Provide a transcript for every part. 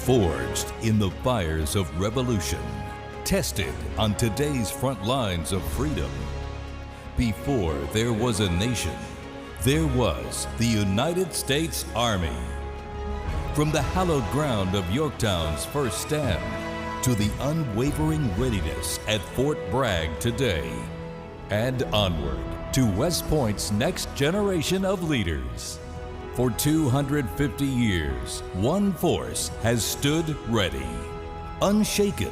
Forged in the fires of revolution, tested on today's front lines of freedom. Before there was a nation, there was the United States Army. From the hallowed ground of Yorktown's first stand to the unwavering readiness at Fort Bragg today, and onward to West Point's next generation of leaders. For 250 years, one force has stood ready, unshaken,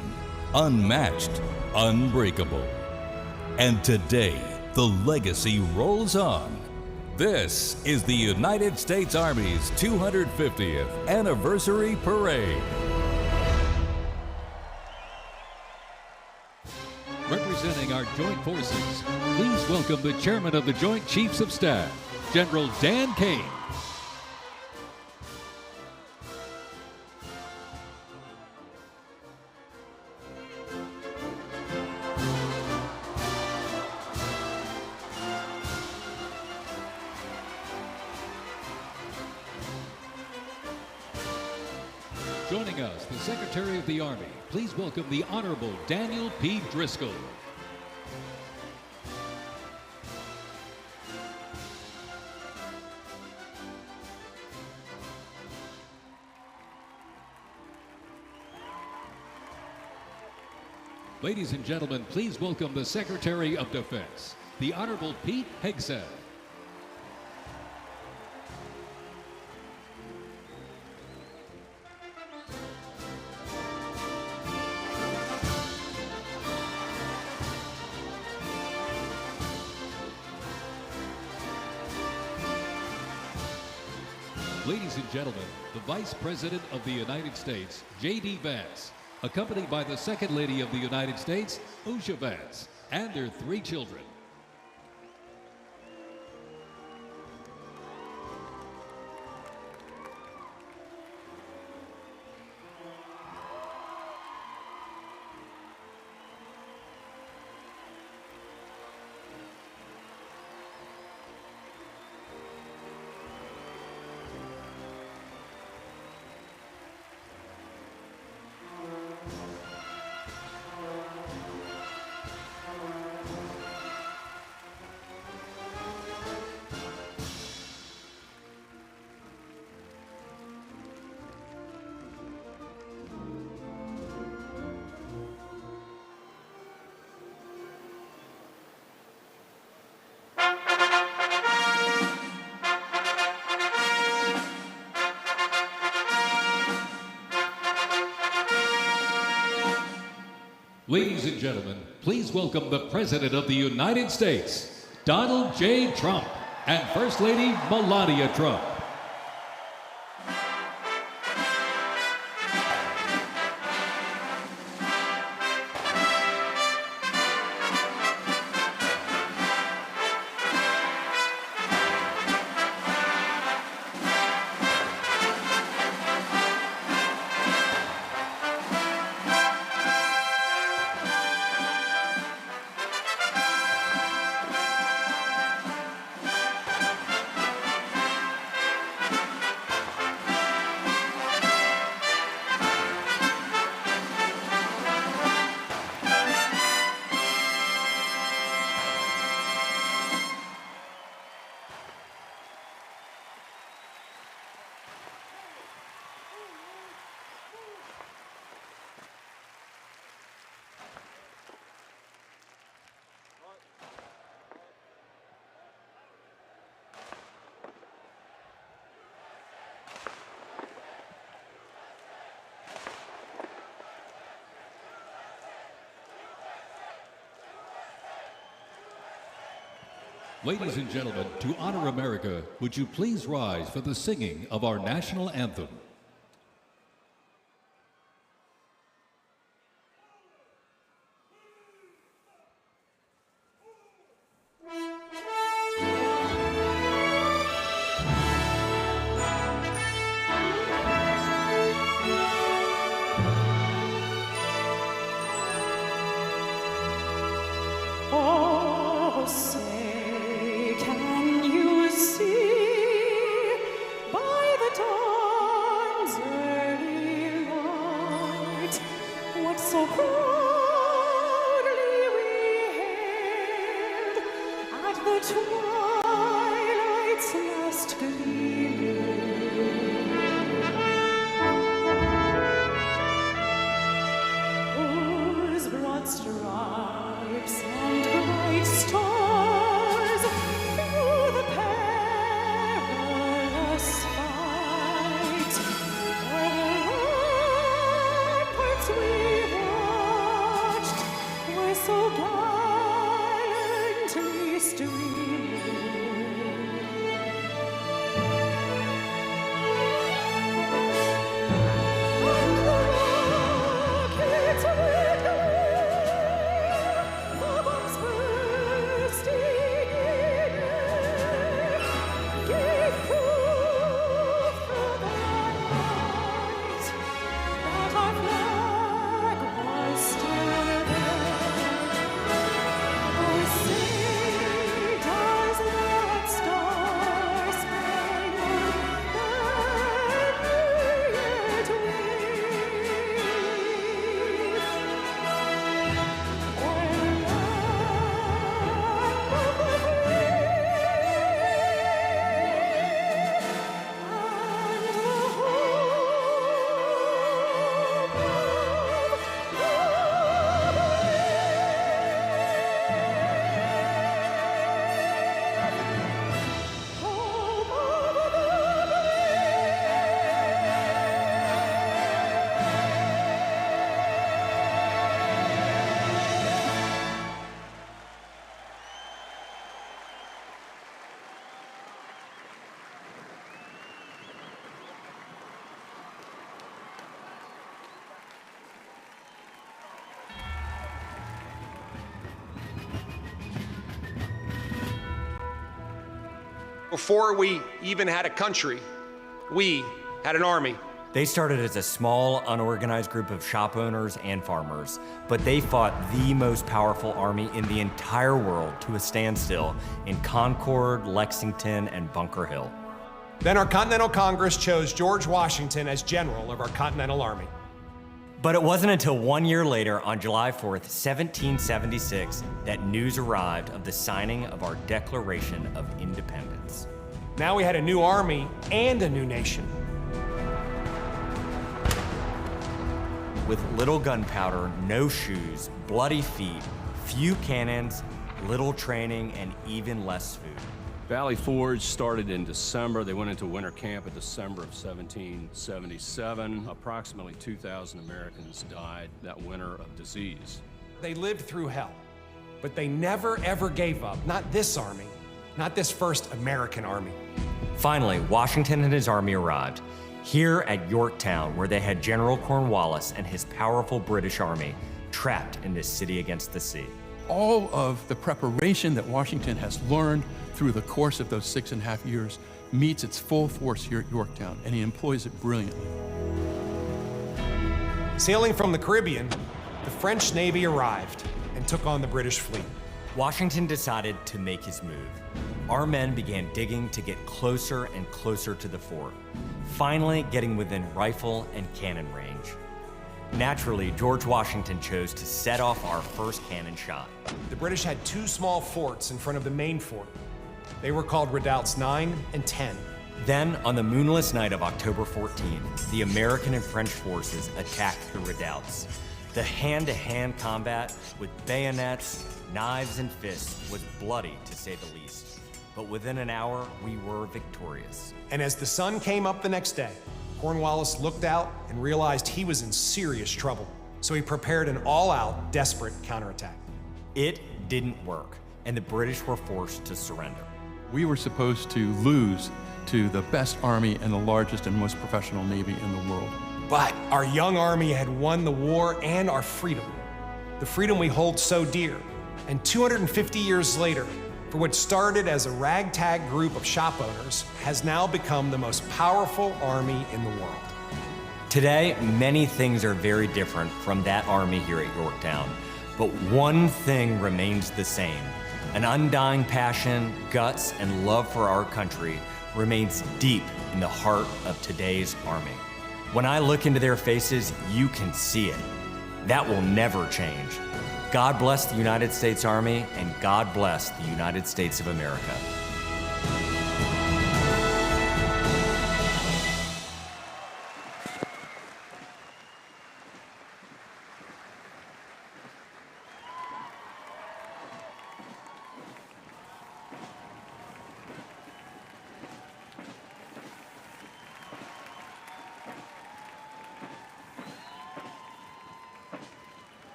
unmatched, unbreakable. And today, the legacy rolls on. This is the United States Army's 250th Anniversary Parade. Representing our joint forces, please welcome the Chairman of the Joint Chiefs of Staff, General Dan Kane. Joining us, the Secretary of the Army. Please welcome the Honorable Daniel P. Driscoll. Ladies and gentlemen, please welcome the Secretary of Defense, the Honorable Pete Hegseth. Ladies and gentlemen, the Vice President of the United States, J.D. Vance, accompanied by the Second Lady of the United States, Usha Vance, and their 3 children. Ladies and gentlemen, please welcome the President of the United States, Donald J. Trump, and First Lady Melania Trump. Ladies and gentlemen, to honor America, would you please rise for the singing of our national anthem? Oh, say, can you see by the dawn so proudly we hailed at the twilight's last gleaming, whose broad stripes and bright stars through the perilous fight we watched were so gallantly streaming. And the rockets red glare, the bombs bursting in air, gave proof through the night that our flag was still there. Oh, say does that star-spangled banner yet wave, o'er the land of the free and the Before we even had a country, we had an army. They started as a small, unorganized group of shop owners and farmers, but they fought the most powerful army in the entire world to a standstill in Concord, Lexington, and Bunker Hill. Then our Continental Congress chose George Washington as general of our Continental Army. But it wasn't until 1 year later, on July 4th, 1776, that news arrived of the signing of our Declaration of Independence. Now we had a new army and a new nation. With little gunpowder, no shoes, bloody feet, few cannons, little training, and even less food. Valley Forge started in December. They went into winter camp in December of 1777. Approximately 2,000 Americans died that winter of disease. They lived through hell, but they never ever gave up. Not this army, not this first American army. Finally, Washington and his army arrived, here at Yorktown, where they had General Cornwallis and his powerful British army trapped in this city against the sea. All of the preparation that Washington has learned through the course of those 6.5 years meets its full force here at Yorktown, and he employs it brilliantly. Sailing from the Caribbean, the French Navy arrived and took on the British fleet. Washington decided to make his move. Our men began digging to get closer and closer to the fort, finally getting within rifle and cannon range. Naturally, George Washington chose to set off our first cannon shot. The British had two small forts in front of the main fort. They were called redoubts 9 and 10. Then, on the moonless night of October 14, the American and French forces attacked the redoubts. The hand-to-hand combat with bayonets, knives, and fists was bloody, to say the least. But within an hour, we were victorious. And as the sun came up the next day, Cornwallis looked out and realized he was in serious trouble. So he prepared an all-out, desperate counterattack. It didn't work, and the British were forced to surrender. We were supposed to lose to the best army and the largest and most professional navy in the world. But our young army had won the war and our freedom, the freedom we hold so dear. And 250 years later, for what started as a ragtag group of shop owners, has now become the most powerful army in the world. Today, many things are very different from that army here at Yorktown, but one thing remains the same. An undying passion, guts, and love for our country remains deep in the heart of today's army. When I look into their faces, you can see it. That will never change. God bless the United States Army, and God bless the United States of America.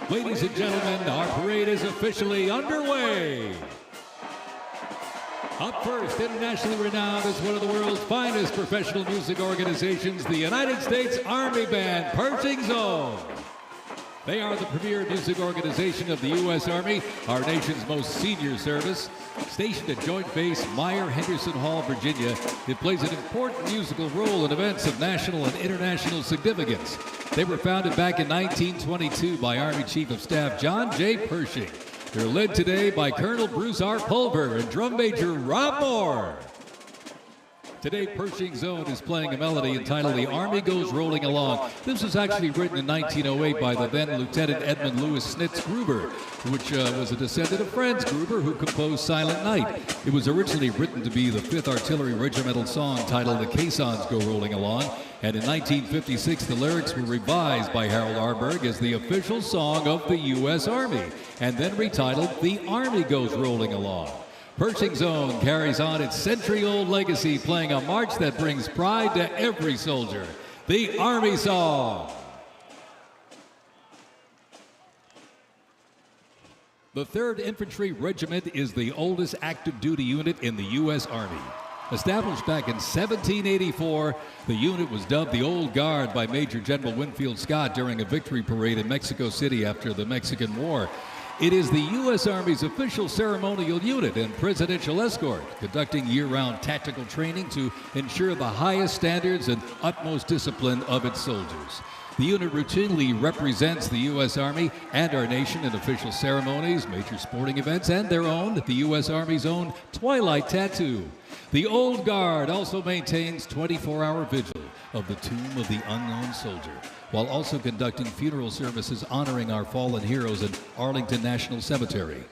Ladies and gentlemen, our parade is officially underway. Up first, internationally renowned as one of the world's finest professional music organizations, the United States Army Band, Pershing Zone. They are the premier music organization of the U.S. Army, our nation's most senior service. Stationed at Joint Base Meyer-Henderson Hall, Virginia, it plays an important musical role in events of national and international significance. They were founded back in 1922 by Army Chief of Staff John J. Pershing. They're led today by Colonel Bruce R. Pulver and Drum Major Rob Moore. Today, Pershing Zone is playing a melody entitled The Army Goes Rolling Along. This was actually written in 1908 by the then Lieutenant Edmund Louis Snitz Gruber, which was a descendant of Franz Gruber, who composed Silent Night. It was originally written to be the 5th Artillery Regimental song titled The Caissons Go Rolling Along, and in 1956 the lyrics were revised by Harold Arberg as the official song of the U.S. Army, and then retitled The Army Goes Rolling Along. Pershing Zone carries on its century-old legacy, playing a march that brings pride to every soldier, the Army Song. The 3rd Infantry Regiment is the oldest active duty unit in the U.S. Army. Established back in 1784, the unit was dubbed the Old Guard by Major General Winfield Scott during a victory parade in Mexico City after the Mexican War. It is the U.S. Army's official ceremonial unit and presidential escort, conducting year-round tactical training to ensure the highest standards and utmost discipline of its soldiers. The unit routinely represents the U.S. Army and our nation in official ceremonies, major sporting events, and their own, the U.S. Army's own Twilight Tattoo. The Old Guard also maintains 24-hour vigil of the Tomb of the Unknown Soldier, while also conducting funeral services honoring our fallen heroes in Arlington National Cemetery.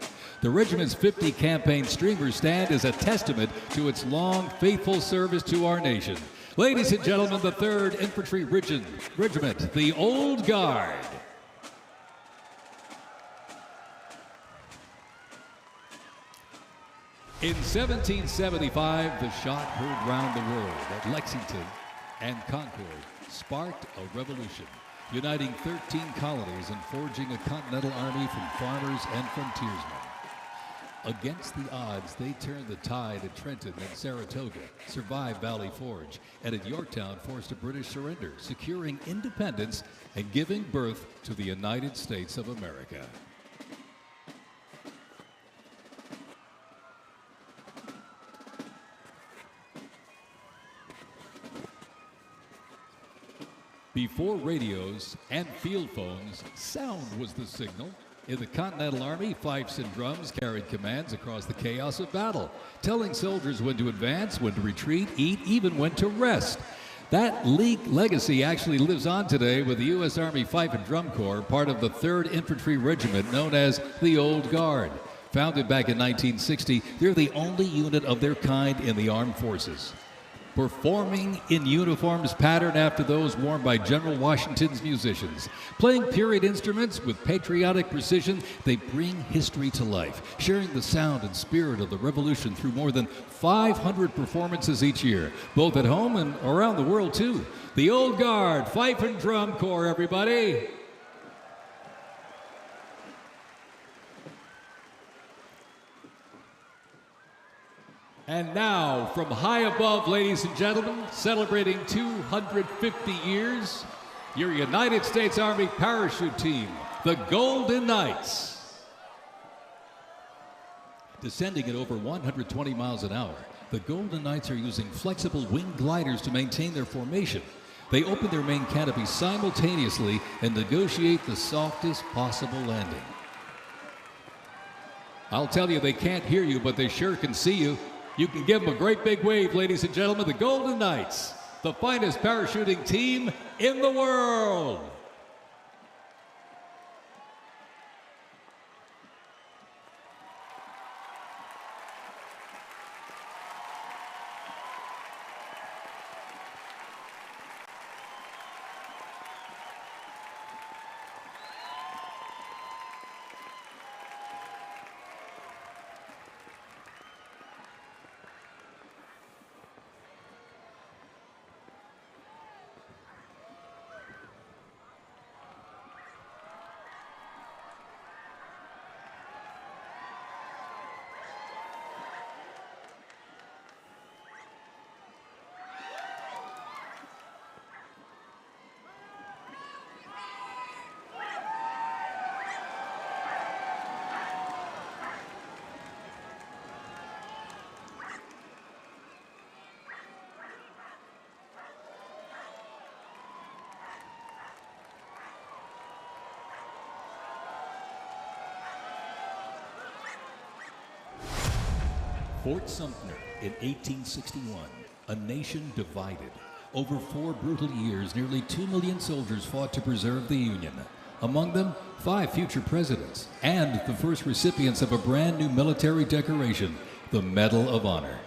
The regiment's 50 campaign streamer stand is a testament to its long, faithful service to our nation. Ladies and gentlemen, the 3rd Infantry Regiment, the Old Guard. In 1775, the shot heard round the world at Lexington and Concord sparked a revolution, uniting 13 colonies and forging a continental army from farmers and frontiersmen. Against the odds, they turned the tide at Trenton and Saratoga, survived Valley Forge, and at Yorktown forced a British surrender, securing independence and giving birth to the United States of America. Before radios and field phones, sound was the signal. In the Continental Army, fifes and drums carried commands across the chaos of battle, telling soldiers when to advance, when to retreat, eat, even when to rest. That legacy actually lives on today with the U.S. Army Fife and Drum Corps, part of the 3rd Infantry Regiment known as the Old Guard. Founded back in 1960, they're the only unit of their kind in the armed forces. Performing in uniforms patterned after those worn by General Washington's musicians. Playing period instruments with patriotic precision, they bring history to life, sharing the sound and spirit of the Revolution through more than 500 performances each year, both at home and around the world, too. The Old Guard, Fife and Drum Corps, everybody. And now, from high above, ladies and gentlemen, celebrating 250 years, your United States Army parachute team, the Golden Knights. Descending at over 120 miles an hour, the Golden Knights are using flexible wing gliders to maintain their formation. They open their main canopy simultaneously and negotiate the softest possible landing. I'll tell you, they can't hear you, but they sure can see you. You can give them a great big wave, ladies and gentlemen. The Golden Knights, the finest parachuting team in the world. Fort Sumter in 1861, a nation divided. Over 4 brutal years, nearly 2 million soldiers fought to preserve the Union. Among them, 5 future presidents and the first recipients of a brand new military decoration, the Medal of Honor.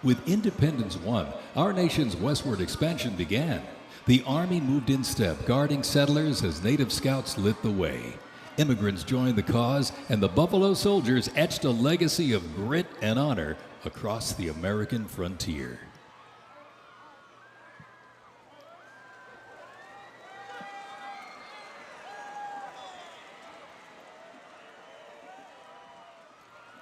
With independence won, our nation's westward expansion began. The Army moved in step, guarding settlers as native scouts lit the way. Immigrants joined the cause, and the Buffalo Soldiers etched a legacy of grit and honor across the American frontier.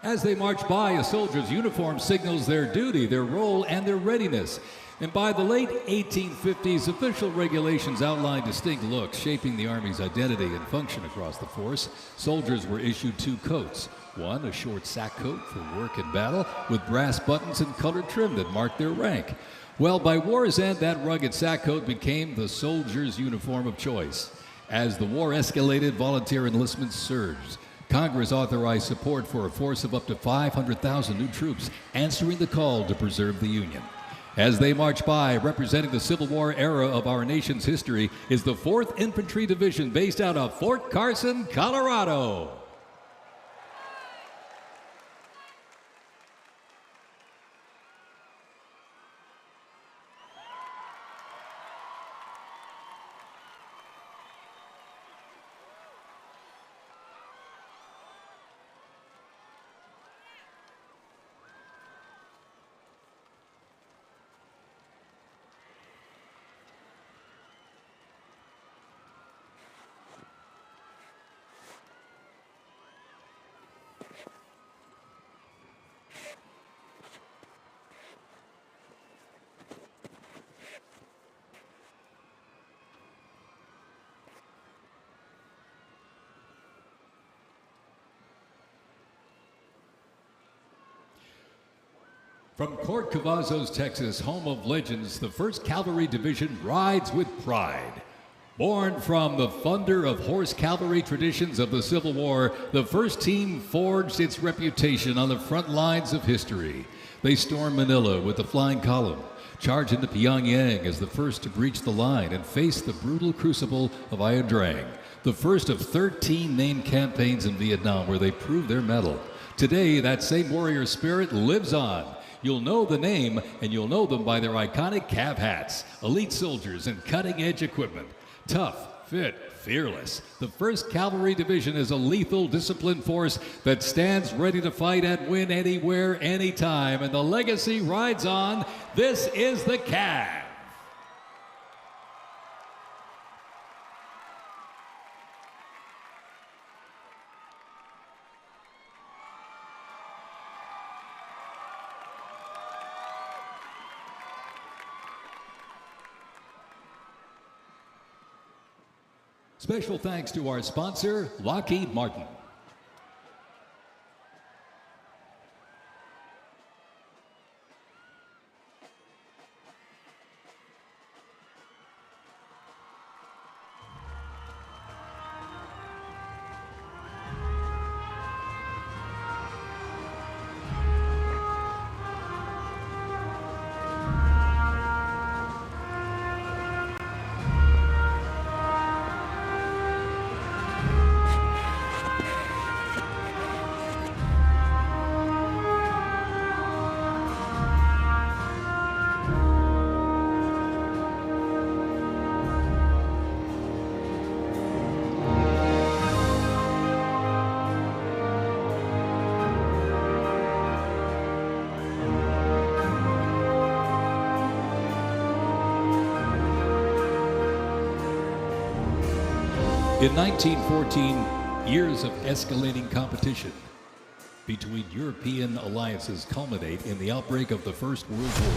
As they march by, a soldier's uniform signals their duty, their role, and their readiness. And by the late 1850s, official regulations outlined distinct looks, shaping the Army's identity and function across the force. Soldiers were issued 2 coats. One, a short sack coat for work and battle, with brass buttons and colored trim that marked their rank. Well, by war's end, that rugged sack coat became the soldier's uniform of choice. As the war escalated, volunteer enlistment surged. Congress authorized support for a force of up to 500,000 new troops, answering the call to preserve the Union. As they march by, representing the Civil War era of our nation's history, is the 4th Infantry Division based out of Fort Carson, Colorado. From Court Cavazos, Texas, home of legends, the 1st Cavalry Division rides with pride. Born from the thunder of horse cavalry traditions of the Civil War, the 1st team forged its reputation on the front lines of history. They stormed Manila with the flying column, charged into Pyongyang as the first to breach the line and face the brutal crucible of Ia Drang, the first of 13 named campaigns in Vietnam where they proved their mettle. Today, that same warrior spirit lives on. You'll know the name, and you'll know them by their iconic cav hats, elite soldiers, and cutting-edge equipment. Tough, fit, fearless. The 1st Cavalry Division is a lethal, disciplined force that stands ready to fight and win anywhere, anytime, and the legacy rides on. This is the Cav. Special thanks to our sponsor, Lockheed Martin. In 1914, years of escalating competition between European alliances culminate in the outbreak of the First World War.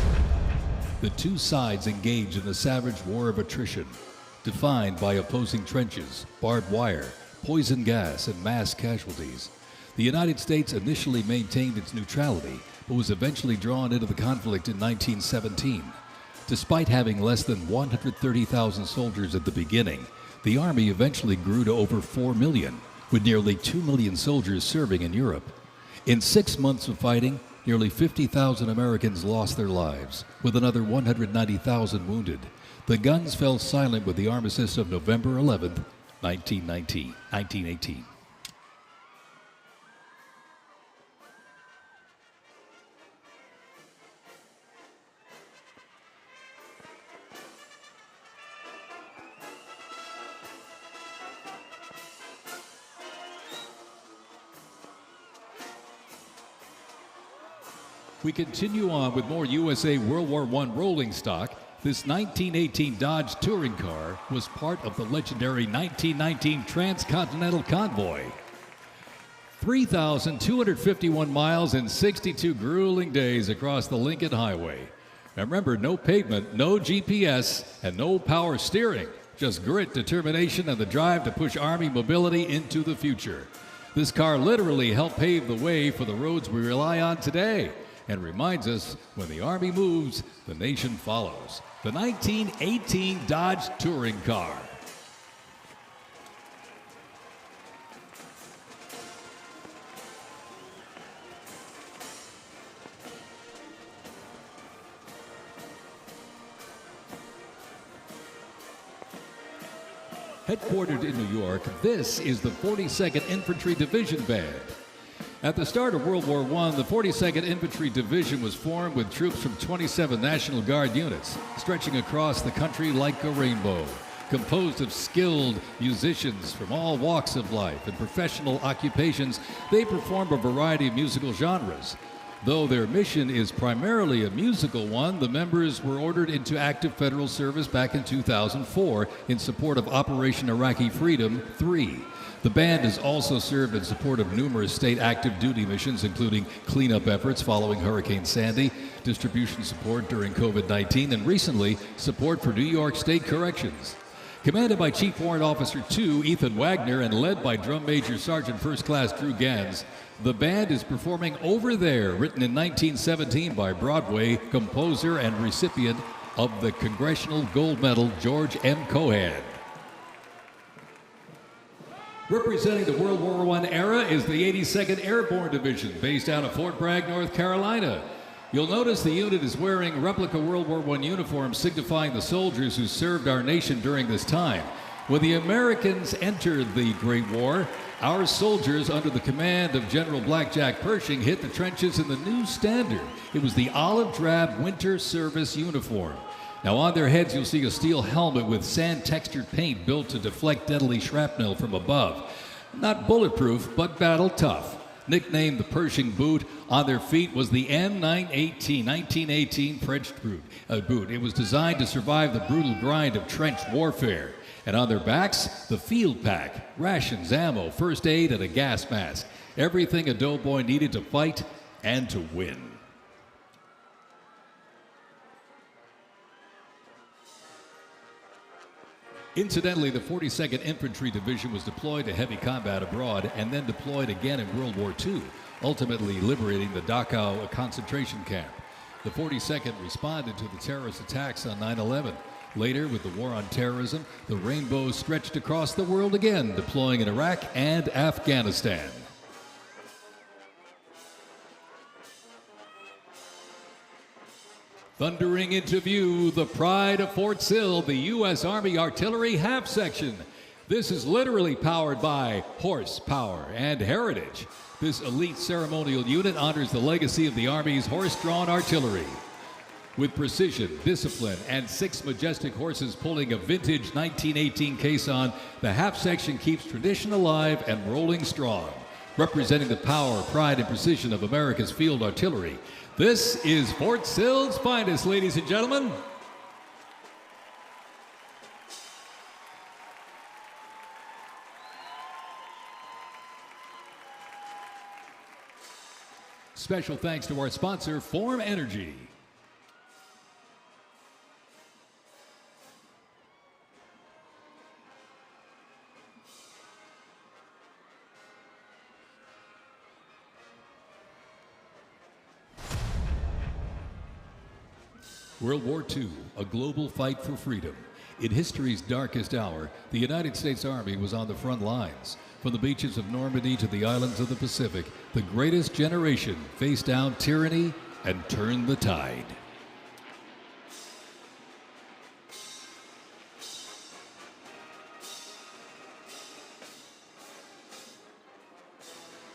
The two sides engage in a savage war of attrition, defined by opposing trenches, barbed wire, poison gas, and mass casualties. The United States initially maintained its neutrality, but was eventually drawn into the conflict in 1917. Despite having less than 130,000 soldiers at the beginning, the Army eventually grew to over 4 million, with nearly 2 million soldiers serving in Europe. In 6 months of fighting, nearly 50,000 Americans lost their lives, with another 190,000 wounded. The guns fell silent with the armistice of November 11, 1918. We continue on with more USA World War I rolling stock. This 1918 Dodge touring car was part of the legendary 1919 Transcontinental Convoy. 3,251 miles and 62 grueling days across the Lincoln Highway. And remember, no pavement, no GPS, and no power steering. Just grit, determination, and the drive to push Army mobility into the future. This car literally helped pave the way for the roads we rely on today, and reminds us when the Army moves, the nation follows. The 1918 Dodge touring car. Headquartered in New York, this is the 42nd Infantry Division Band. At the start of World War I, the 42nd Infantry Division was formed with troops from 27 National Guard units, stretching across the country like a rainbow. Composed of skilled musicians from all walks of life and professional occupations, they perform a variety of musical genres. Though their mission is primarily a musical one, the members were ordered into active federal service back in 2004 in support of Operation Iraqi Freedom 3. The band has also served in support of numerous state active duty missions, including cleanup efforts following Hurricane Sandy, distribution support during COVID-19, and recently, support for New York State Corrections. Commanded by Chief Warrant Officer 2 Ethan Wagner and led by Drum Major Sergeant First Class Drew Gans, the band is performing Over There, written in 1917 by Broadway composer and recipient of the Congressional Gold Medal George M. Cohan. Representing the World War I era is the 82nd Airborne Division, based out of Fort Bragg, North Carolina. You'll notice the unit is wearing replica World War I uniforms signifying the soldiers who served our nation during this time. When the Americans entered the Great War, our soldiers, under the command of General Blackjack Pershing, hit the trenches in the new standard. It was the olive drab winter service uniform. Now on their heads you'll see a steel helmet with sand-textured paint built to deflect deadly shrapnel from above. Not bulletproof, but battle tough. Nicknamed the Pershing boot, on their feet was the M918, 1918 French boot. It was designed to survive the brutal grind of trench warfare. And on their backs, the field pack, rations, ammo, first aid, and a gas mask. Everything a doughboy needed to fight and to win. Incidentally, the 42nd Infantry Division was deployed to heavy combat abroad and then deployed again in World War II, ultimately liberating the Dachau concentration camp. The 42nd responded to the terrorist attacks on 9/11. Later, with the war on terrorism, the rainbow stretched across the world again, deploying in Iraq and Afghanistan. Thundering into view, the pride of Fort Sill, the U.S. Army Artillery Half Section. This is literally powered by horsepower and heritage. This elite ceremonial unit honors the legacy of the Army's horse-drawn artillery. With precision, discipline, and 6 majestic horses pulling a vintage 1918 caisson, the half section keeps tradition alive and rolling strong. Representing the power, pride, and precision of America's field artillery, this is Fort Sill's finest, ladies and gentlemen. Special thanks to our sponsor, Form Energy. World War II, a global fight for freedom. In history's darkest hour, the United States Army was on the front lines. From the beaches of Normandy to the islands of the Pacific, the greatest generation faced down tyranny and turned the tide.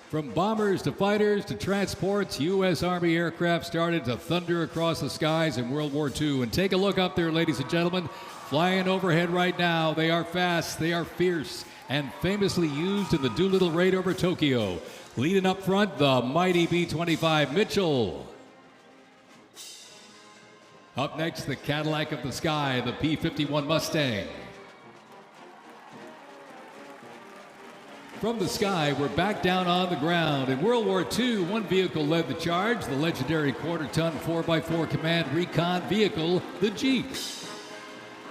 From bombers to fighters to transports, U.S. Army aircraft started to thunder across the skies in World War II. And take a look up there, ladies and gentlemen. Flying overhead right now, they are fast, they are fierce, and famously used in the Doolittle raid over Tokyo. Leading up front, the mighty B-25 Mitchell. Up next, the Cadillac of the sky, the P-51 Mustang. From the sky, we're back down on the ground. In World War II, one vehicle led the charge, the legendary quarter-ton 4x4 command recon vehicle, the Jeep.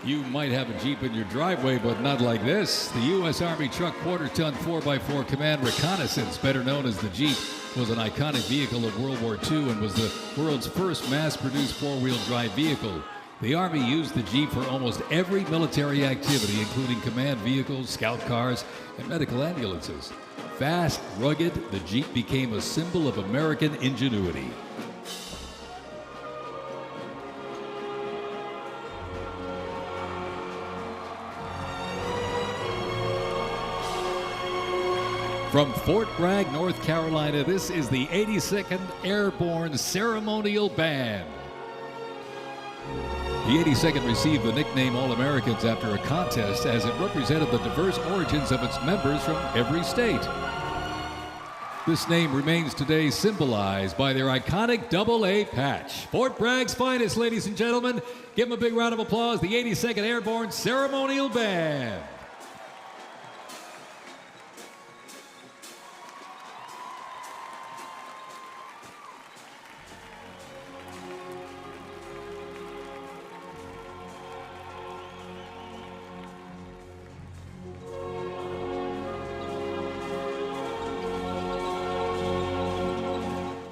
You might have a Jeep in your driveway, but not like this. The U.S. Army truck quarter-ton 4x4 command reconnaissance, better known as the Jeep, was an iconic vehicle of World War II and was the world's first mass-produced four-wheel drive vehicle. The Army used the Jeep for almost every military activity, including command vehicles, scout cars, and medical ambulances. Fast, rugged, the Jeep became a symbol of American ingenuity. From Fort Bragg, North Carolina, this is the 82nd Airborne Ceremonial Band. The 82nd received the nickname All-Americans after a contest as it represented the diverse origins of its members from every state. This name remains today symbolized by their iconic AA patch. Fort Bragg's finest, ladies and gentlemen. Give them a big round of applause, the 82nd Airborne Ceremonial Band.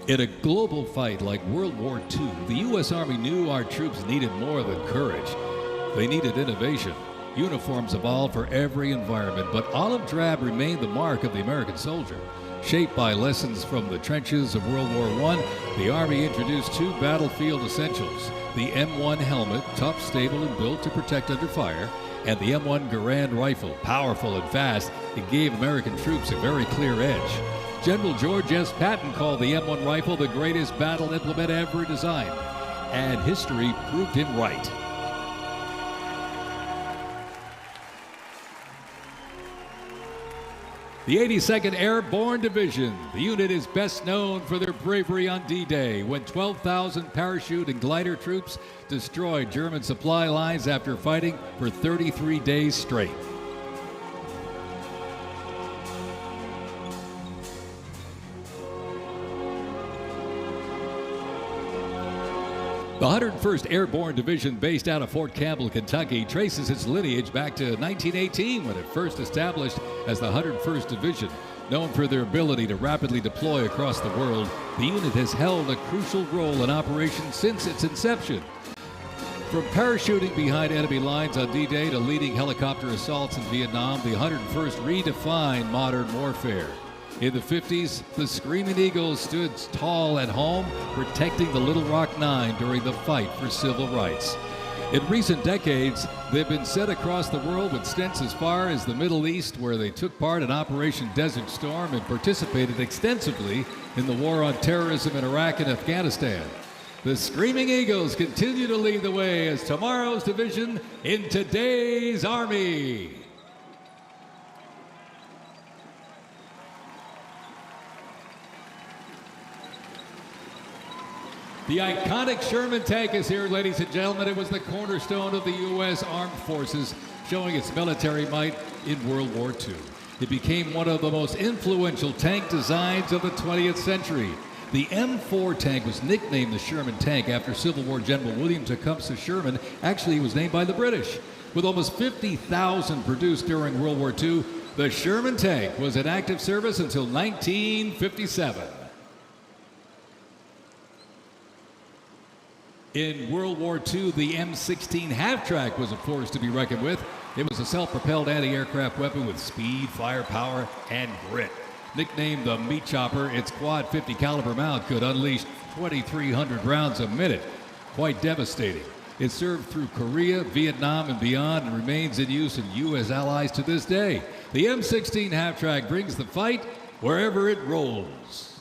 In a global fight like World War II, the U.S. Army knew our troops needed more than courage. They needed innovation. Uniforms evolved for every environment, but olive drab remained the mark of the American soldier. Shaped by lessons from the trenches of World War I, the Army introduced two battlefield essentials: the M1 helmet, tough, stable, and built to protect under fire, and the M1 Garand rifle, powerful and fast. It gave American troops a very clear edge. General George S. Patton called the M1 rifle the greatest battle implement ever designed, and history proved him right. The 82nd Airborne Division. The unit is best known for their bravery on D-Day, when 12,000 parachute and glider troops destroyed German supply lines after fighting for 33 days straight. The 101st Airborne Division, based out of Fort Campbell, Kentucky, traces its lineage back to 1918 when it first established as the 101st Division. Known for their ability to rapidly deploy across the world, the unit has held a crucial role in operations since its inception. From parachuting behind enemy lines on D-Day to leading helicopter assaults in Vietnam, the 101st redefined modern warfare. In the 50s, the Screaming Eagles stood tall at home, protecting the Little Rock Nine during the fight for civil rights. In recent decades, they've been sent across the world with stints as far as the Middle East, where they took part in Operation Desert Storm and participated extensively in the war on terrorism in Iraq and Afghanistan. The Screaming Eagles continue to lead the way as tomorrow's division in today's Army. The iconic Sherman tank is here, ladies and gentlemen. It was the cornerstone of the U.S. Armed Forces, showing its military might in World War II. It became one of the most influential tank designs of the 20th century. The M4 tank was nicknamed the Sherman tank after Civil War General William Tecumseh Sherman. Actually, he was named by the British. With almost 50,000 produced during World War II, the Sherman tank was in active service until 1957. In World War II, the M16 half-track was a force to be reckoned with. It was a self-propelled anti-aircraft weapon with speed, firepower, and grit. Nicknamed the Meat Chopper, its quad 50 caliber mount could unleash 2,300 rounds a minute. Quite devastating. It served through Korea, Vietnam, and beyond, and remains in use in U.S. allies to this day. The M16 half-track brings the fight wherever it rolls.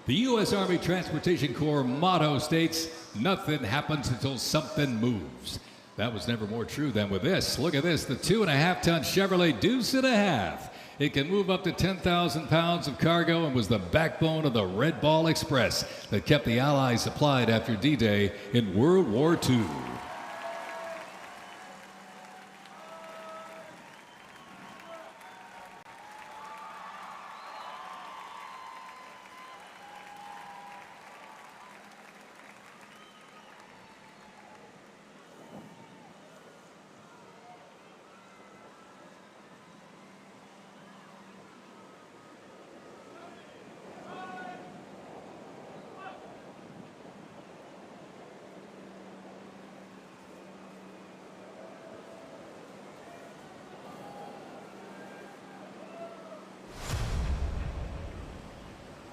The U.S. Army Transportation Corps motto states, "Nothing happens until something moves." That was never more true than with this. Look at this, the 2.5-ton Chevrolet Deuce and a Half. It can move up to 10,000 pounds of cargo and was the backbone of the Red Ball Express that kept the Allies supplied after D-Day in World War II.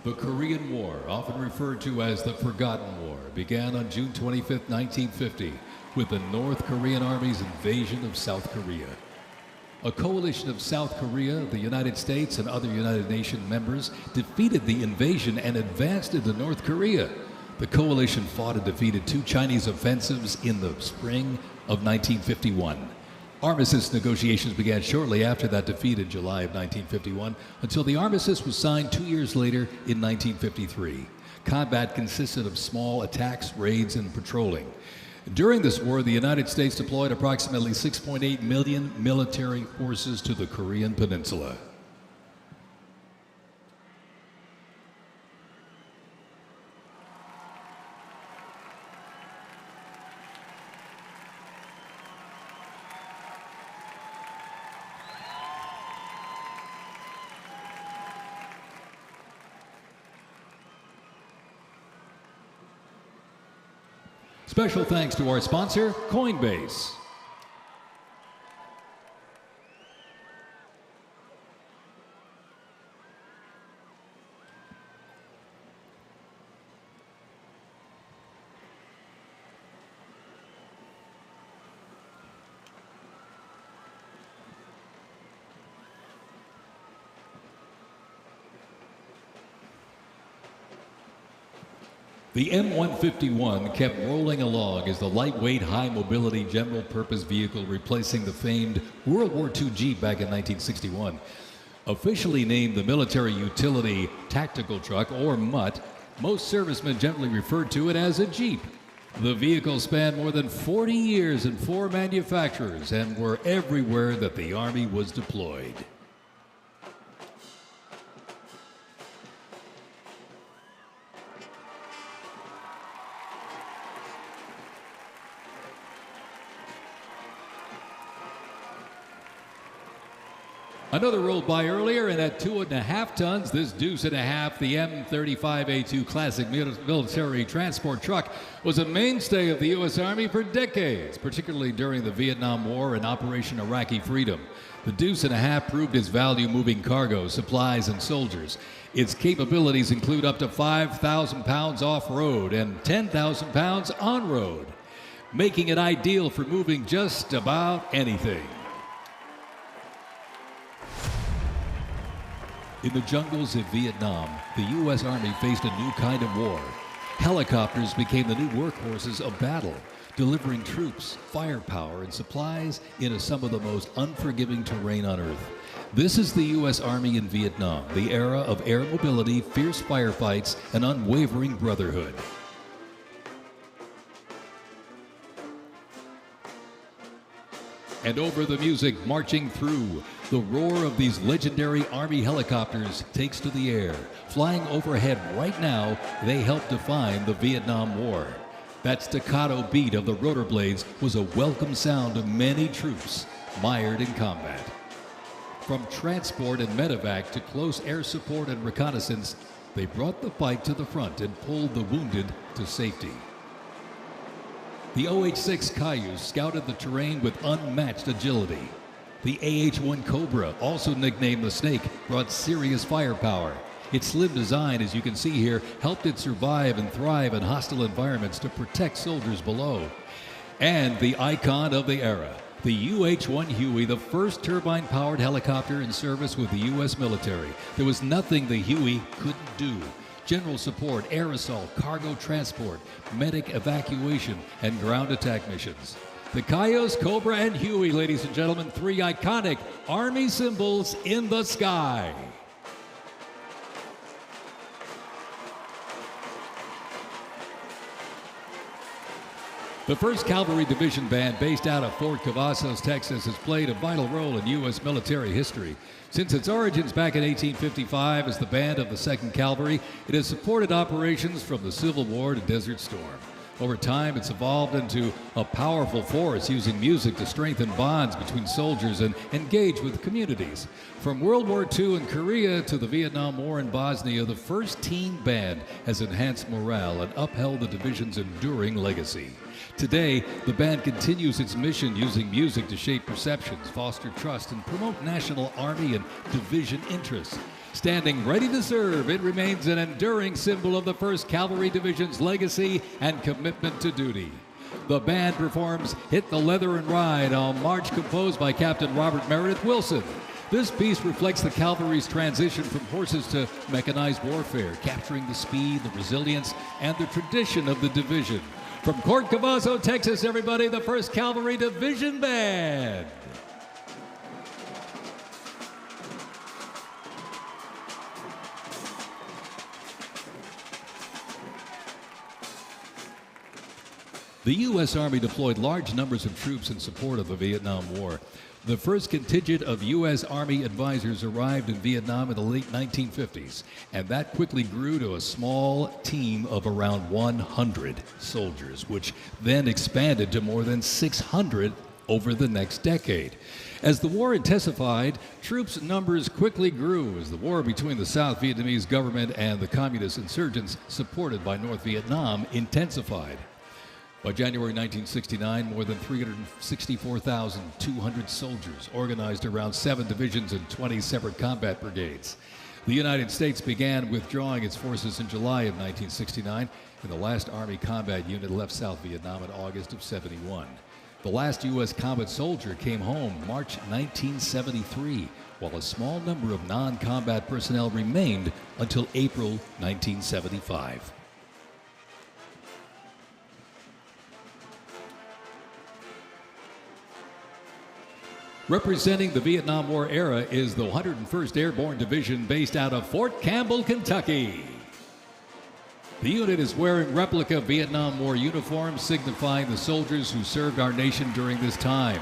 The Korean War, often referred to as the Forgotten War, began on June 25, 1950, with the North Korean Army's invasion of South Korea. A coalition of South Korea, the United States, and other United Nations members defeated the invasion and advanced into North Korea. The coalition fought and defeated two Chinese offensives in the spring of 1951. Armistice negotiations began shortly after that defeat in July of 1951 until the armistice was signed 2 years later in 1953. Combat consisted of small attacks, raids, and patrolling. During this war, the United States deployed approximately 6.8 million military forces to the Korean Peninsula. Special thanks to our sponsor, Coinbase. The M151 kept rolling along as the lightweight, high-mobility general-purpose vehicle replacing the famed World War II Jeep back in 1961. Officially named the Military Utility Tactical Truck, or MUT, most servicemen generally referred to it as a Jeep. The vehicle spanned more than 40 years in 4 manufacturers and were everywhere that the Army was deployed. Another rolled by earlier, and at 2.5 tons, this deuce and a half, the M35A2 classic military transport truck was a mainstay of the U.S. Army for decades, particularly during the Vietnam War and Operation Iraqi Freedom. The deuce and a half proved its value moving cargo, supplies, and soldiers. Its capabilities include up to 5,000 pounds off-road and 10,000 pounds on-road, making it ideal for moving just about anything. In the jungles of Vietnam, the U.S. Army faced a new kind of war. Helicopters became the new workhorses of battle, delivering troops, firepower, and supplies into some of the most unforgiving terrain on Earth. This is the U.S. Army in Vietnam, the era of air mobility, fierce firefights, and unwavering brotherhood. And over the music marching through, the roar of these legendary Army helicopters takes to the air. Flying overhead right now, they help define the Vietnam War. That staccato beat of the rotor blades was a welcome sound to many troops mired in combat. From transport and medevac to close air support and reconnaissance, they brought the fight to the front and pulled the wounded to safety. The OH-6 Cayuse scouted the terrain with unmatched agility. The AH-1 Cobra, also nicknamed the Snake, brought serious firepower. Its slim design, as you can see here, helped it survive and thrive in hostile environments to protect soldiers below. And the icon of the era, the UH-1 Huey, the first turbine-powered helicopter in service with the U.S. military. There was nothing the Huey couldn't do. General support, air assault, cargo transport, medic evacuation, and ground attack missions. The Cayuse, Cobra, and Huey, ladies and gentlemen, 3 iconic Army symbols in the sky. The 1st Cavalry Division Band, based out of Fort Cavazos, Texas, has played a vital role in U.S. military history. Since its origins back in 1855 as the band of the 2nd Cavalry, it has supported operations from the Civil War to Desert Storm. Over time, it's evolved into a powerful force using music to strengthen bonds between soldiers and engage with communities. From World War II in Korea to the Vietnam War in Bosnia, the 1st Teen Band has enhanced morale and upheld the division's enduring legacy. Today, the band continues its mission using music to shape perceptions, foster trust, and promote national Army and division interests. Standing ready to serve, it remains an enduring symbol of the 1st Cavalry Division's legacy and commitment to duty. The band performs Hit the Leather and Ride, a march composed by Captain Robert Meredith Wilson. This piece reflects the cavalry's transition from horses to mechanized warfare, capturing the speed, the resilience, and the tradition of the division. From Fort Cavazos, Texas, everybody, the 1st Cavalry Division Band. The U.S. Army deployed large numbers of troops in support of the Vietnam War. The first contingent of U.S. Army advisors arrived in Vietnam in the late 1950s, and that quickly grew to a small team of around 100 soldiers, which then expanded to more than 600 over the next decade. As the war intensified, troops' numbers quickly grew as the war between the South Vietnamese government and the communist insurgents supported by North Vietnam intensified. By January 1969, more than 364,200 soldiers organized around 7 divisions and 20 separate combat brigades. The United States began withdrawing its forces in July of 1969, and the last Army combat unit left South Vietnam in August of '71. The last U.S. combat soldier came home March 1973, while a small number of non-combat personnel remained until April 1975. Representing the Vietnam War era is the 101st Airborne Division based out of Fort Campbell, Kentucky. The unit is wearing replica Vietnam War uniforms signifying the soldiers who served our nation during this time.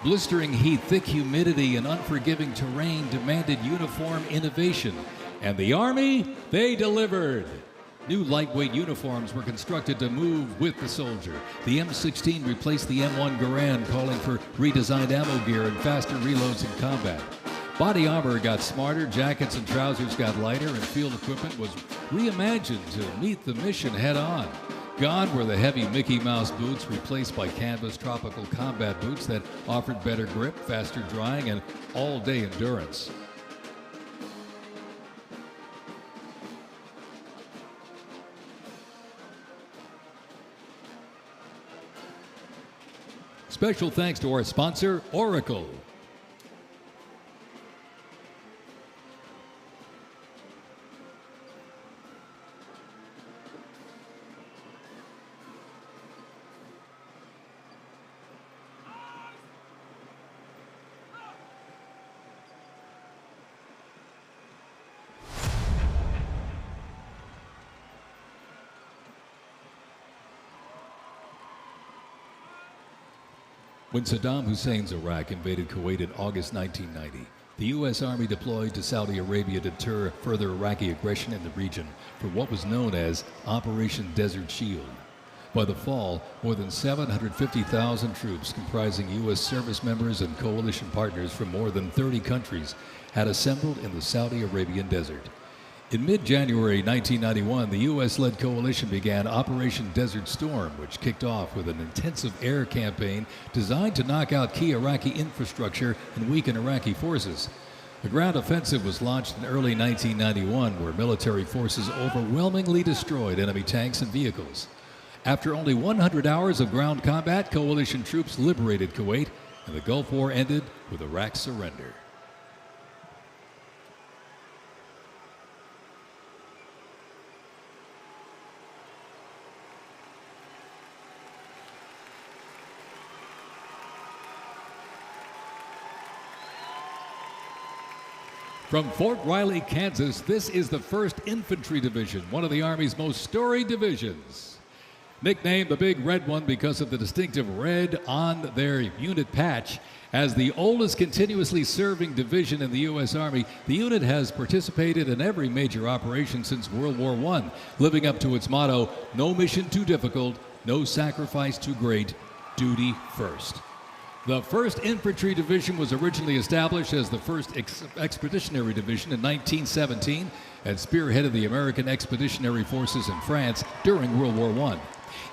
Blistering heat, thick humidity, and unforgiving terrain demanded uniform innovation, and the Army, they delivered. New lightweight uniforms were constructed to move with the soldier. The M16 replaced the M1 Garand, calling for redesigned ammo gear and faster reloads in combat. Body armor got smarter, jackets and trousers got lighter, and field equipment was reimagined to meet the mission head-on. Gone were the heavy Mickey Mouse boots, replaced by canvas tropical combat boots that offered better grip, faster drying, and all-day endurance. Special thanks to our sponsor, Oracle. When Saddam Hussein's Iraq invaded Kuwait in August 1990, the U.S. Army deployed to Saudi Arabia to deter further Iraqi aggression in the region for what was known as Operation Desert Shield. By the fall, more than 750,000 troops comprising U.S. service members and coalition partners from more than 30 countries had assembled in the Saudi Arabian desert. In mid-January 1991, the U.S.-led coalition began Operation Desert Storm, which kicked off with an intensive air campaign designed to knock out key Iraqi infrastructure and weaken Iraqi forces. The ground offensive was launched in early 1991, where military forces overwhelmingly destroyed enemy tanks and vehicles. After only 100 hours of ground combat, coalition troops liberated Kuwait, and the Gulf War ended with Iraq's surrender. From Fort Riley, Kansas, this is the 1st Infantry Division, one of the Army's most storied divisions. Nicknamed the Big Red One because of the distinctive red on their unit patch, as the oldest continuously serving division in the U.S. Army, the unit has participated in every major operation since World War I, living up to its motto, no mission too difficult, no sacrifice too great, duty first. The 1st Infantry Division was originally established as the 1st Expeditionary Division in 1917 and spearheaded the American Expeditionary Forces in France during World War I.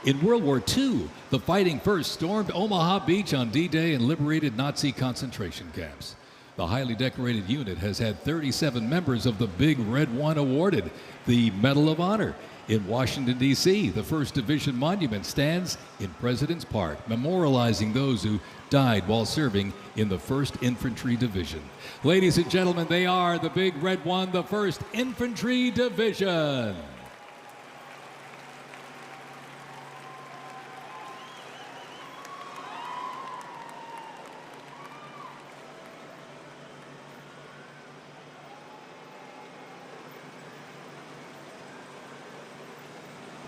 In World War II, the Fighting First stormed Omaha Beach on D-Day and liberated Nazi concentration camps. The highly decorated unit has had 37 members of the Big Red One awarded the Medal of Honor. In Washington, D.C., the 1st Division Monument stands in President's Park, memorializing those who died while serving in the 1st Infantry Division. Ladies and gentlemen, they are the Big Red One, the 1st Infantry Division.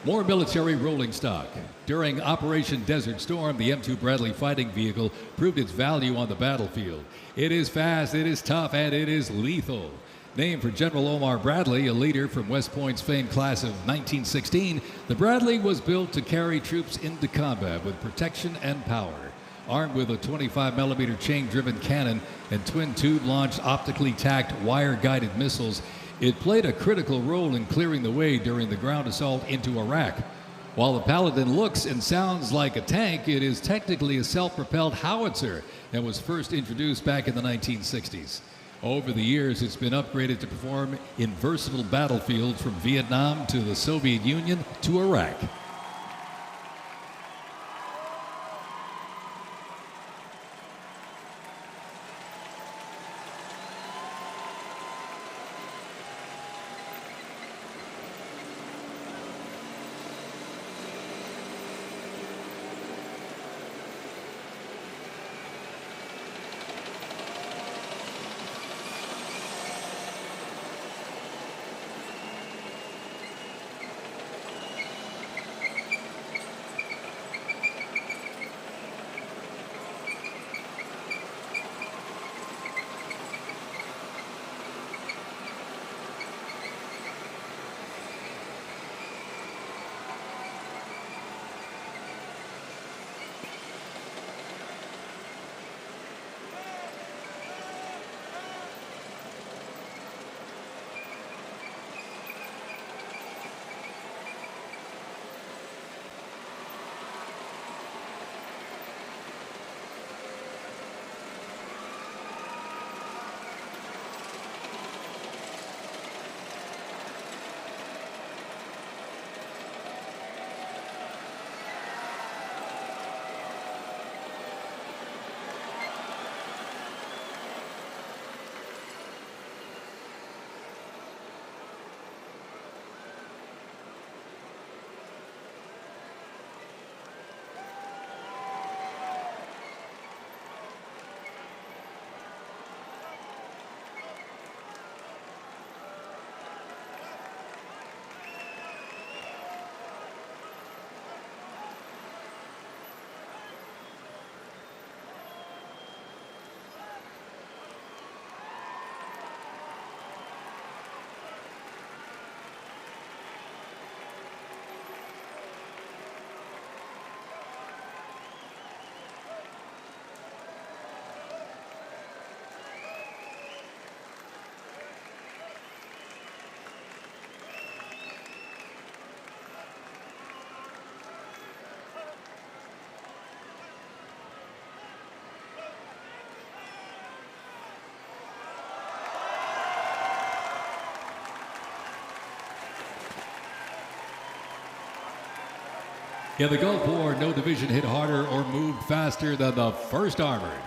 More military rolling stock. During Operation Desert Storm, the M2 Bradley fighting vehicle proved its value on the battlefield. It is fast, it is tough, and it is lethal. Named for General Omar Bradley, a leader from West Point's famed class of 1916, the Bradley was built to carry troops into combat with protection and power. Armed with a 25mm chain-driven cannon and twin-tube launched optically tacked wire-guided missiles, it played a critical role in clearing the way during the ground assault into Iraq. While the Paladin looks and sounds like a tank, it is technically a self-propelled howitzer and was first introduced back in the 1960s. Over the years, it's been upgraded to perform in versatile battlefields from Vietnam to the Soviet Union to Iraq. In the Gulf War, no division hit harder or moved faster than the 1st Armored.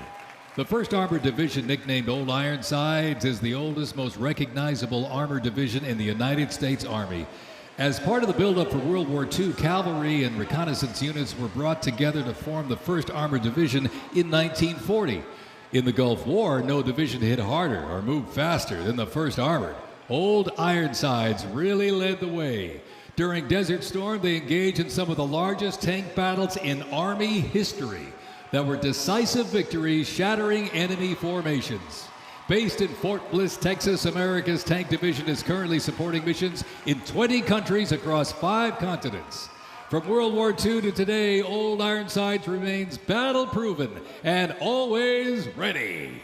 The 1st Armored Division, nicknamed Old Ironsides, is the oldest, most recognizable armored division in the United States Army. As part of the buildup for World War II, cavalry and reconnaissance units were brought together to form the 1st Armored Division in 1940. In the Gulf War, no division hit harder or moved faster than the 1st Armored. Old Ironsides really led the way. During Desert Storm, they engaged in some of the largest tank battles in Army history that were decisive victories, shattering enemy formations. Based in Fort Bliss, Texas, America's Tank Division is currently supporting missions in 20 countries across 5 continents. From World War II to today, Old Ironsides remains battle-proven and always ready.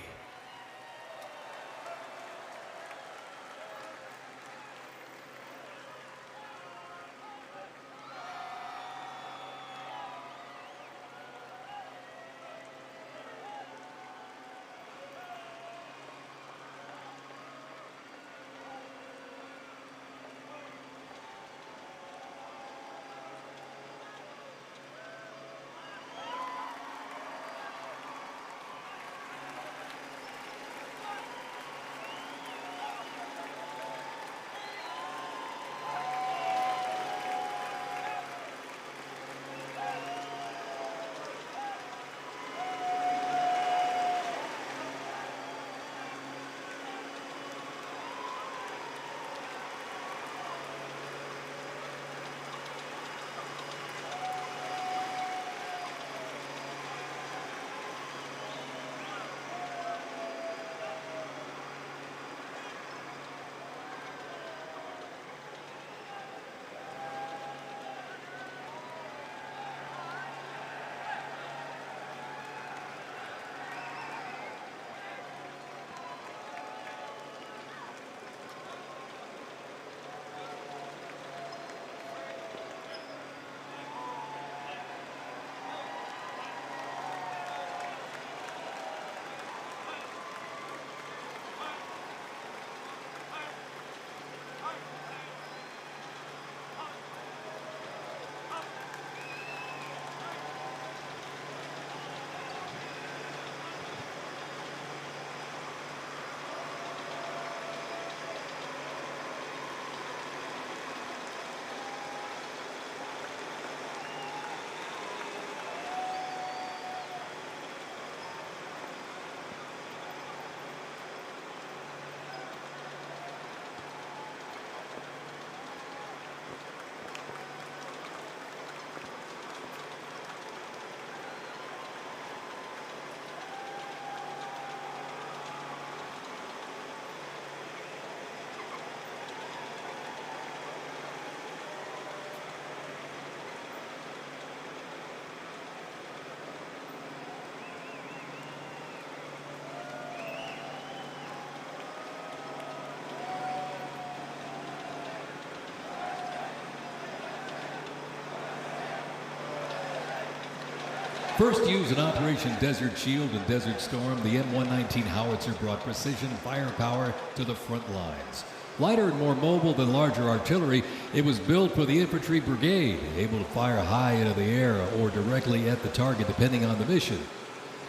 First used in Operation Desert Shield and Desert Storm, the M119 howitzer brought precision firepower to the front lines. Lighter and more mobile than larger artillery, it was built for the infantry brigade, able to fire high into the air or directly at the target depending on the mission.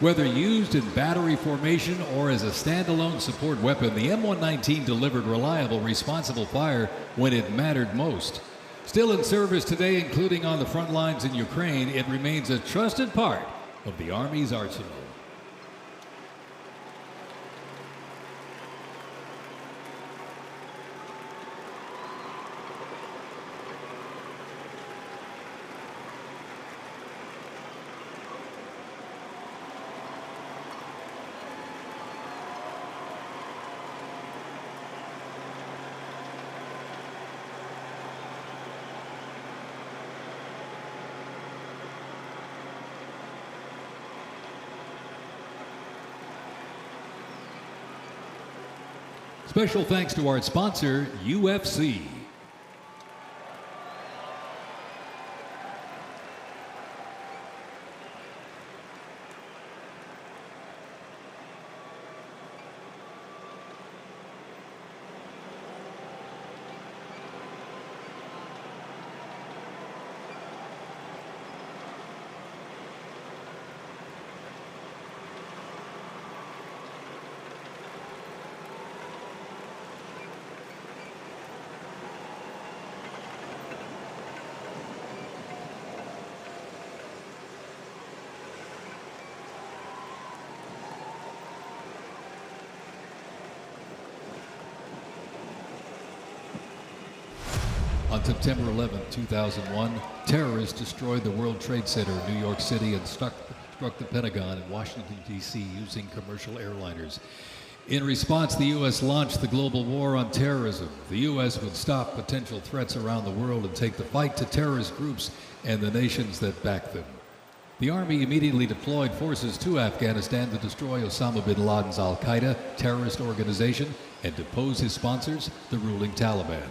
Whether used in battery formation or as a standalone support weapon, the M119 delivered reliable, responsible fire when it mattered most. Still in service today, including on the front lines in Ukraine, it remains a trusted part of the Army's arsenal. Special thanks to our sponsor, UFC. On September 11, 2001, terrorists destroyed the World Trade Center in New York City and struck the Pentagon in Washington, D.C. using commercial airliners. In response, the U.S. launched the global war on terrorism. The U.S. would stop potential threats around the world and take the fight to terrorist groups and the nations that back them. The Army immediately deployed forces to Afghanistan to destroy Osama bin Laden's al-Qaeda terrorist organization and depose his sponsors, the ruling Taliban.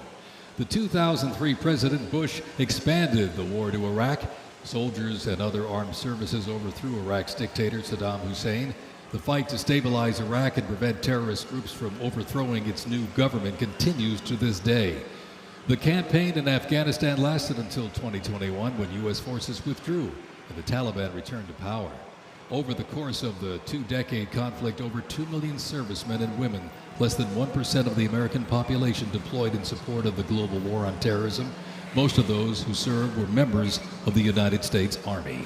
The 2003 President Bush expanded the war to Iraq. Soldiers and other armed services overthrew Iraq's dictator Saddam Hussein. The fight to stabilize Iraq and prevent terrorist groups from overthrowing its new government continues to this day. The campaign in Afghanistan lasted until 2021 when U.S. forces withdrew and the Taliban returned to power. Over the course of the two-decade conflict, over 2 million servicemen and women, less than 1% of the American population, deployed in support of the global war on terrorism. Most of those who served were members of the United States Army.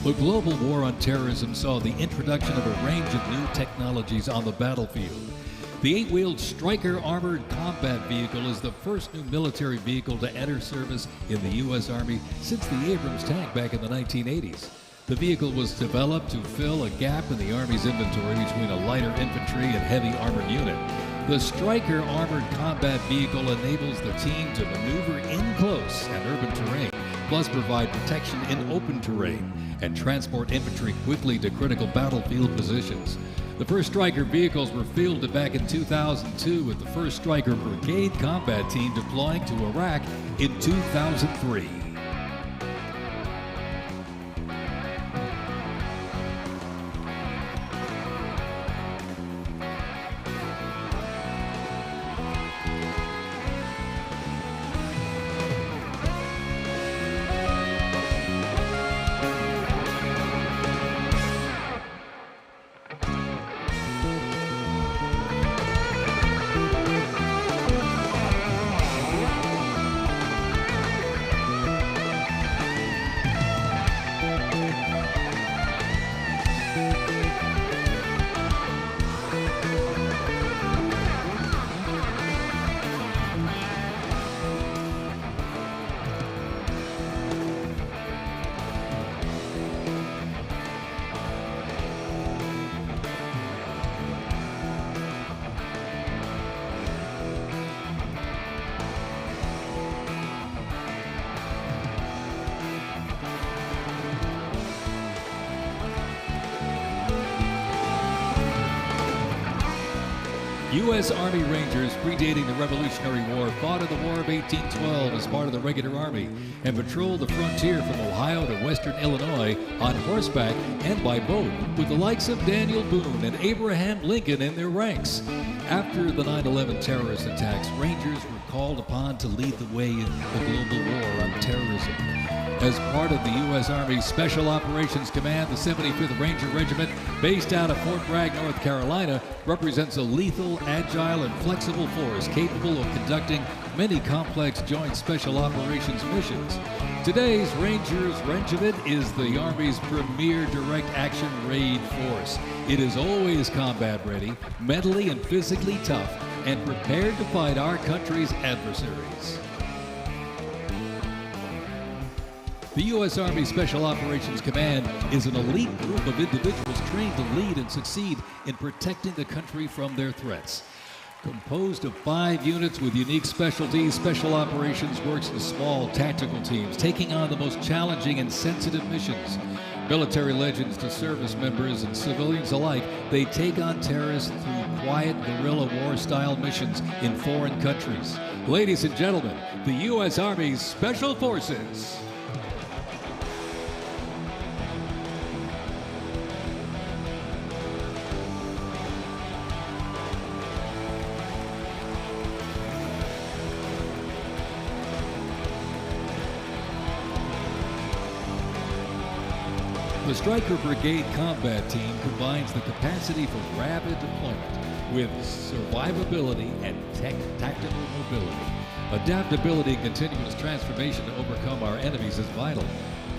The global war on terrorism saw the introduction of a range of new technologies on the battlefield. The 8-wheeled Stryker Armored Combat Vehicle is the first new military vehicle to enter service in the U.S. Army since the Abrams tank back in the 1980s. The vehicle was developed to fill a gap in the Army's inventory between a lighter infantry and heavy armored unit. The Stryker Armored Combat Vehicle enables the team to maneuver in close and urban terrain, plus provide protection in open terrain and transport infantry quickly to critical battlefield positions. The first Stryker vehicles were fielded back in 2002 with the 1st Stryker Brigade combat team deploying to Iraq in 2003. U.S. Army Rangers, predating the Revolutionary War, fought in the War of 1812 as part of the regular Army and patrolled the frontier from Ohio to western Illinois on horseback and by boat, with the likes of Daniel Boone and Abraham Lincoln in their ranks. After the 9/11 terrorist attacks, Rangers were called upon to lead the way in the global war on terrorism. As part of the U.S. Army Special Operations Command, the 75th Ranger Regiment, based out of Fort Bragg, North Carolina, represents a lethal, agile, and flexible force capable of conducting many complex joint special operations missions. Today's Rangers Regiment is the Army's premier direct action raid force. It is always combat ready, mentally and physically tough, and prepared to fight our country's adversaries. The U.S. Army Special Operations Command is an elite group of individuals trained to lead and succeed in protecting the country from their threats. Composed of 5 units with unique specialties, Special Operations works in small tactical teams, taking on the most challenging and sensitive missions. Military legends to service members and civilians alike, they take on terrorists through quiet guerrilla war-style missions in foreign countries. Ladies and gentlemen, the U.S. Army's Special Forces. The Stryker Brigade Combat Team combines the capacity for rapid deployment with survivability and tactical mobility. Adaptability and continuous transformation to overcome our enemies is vital.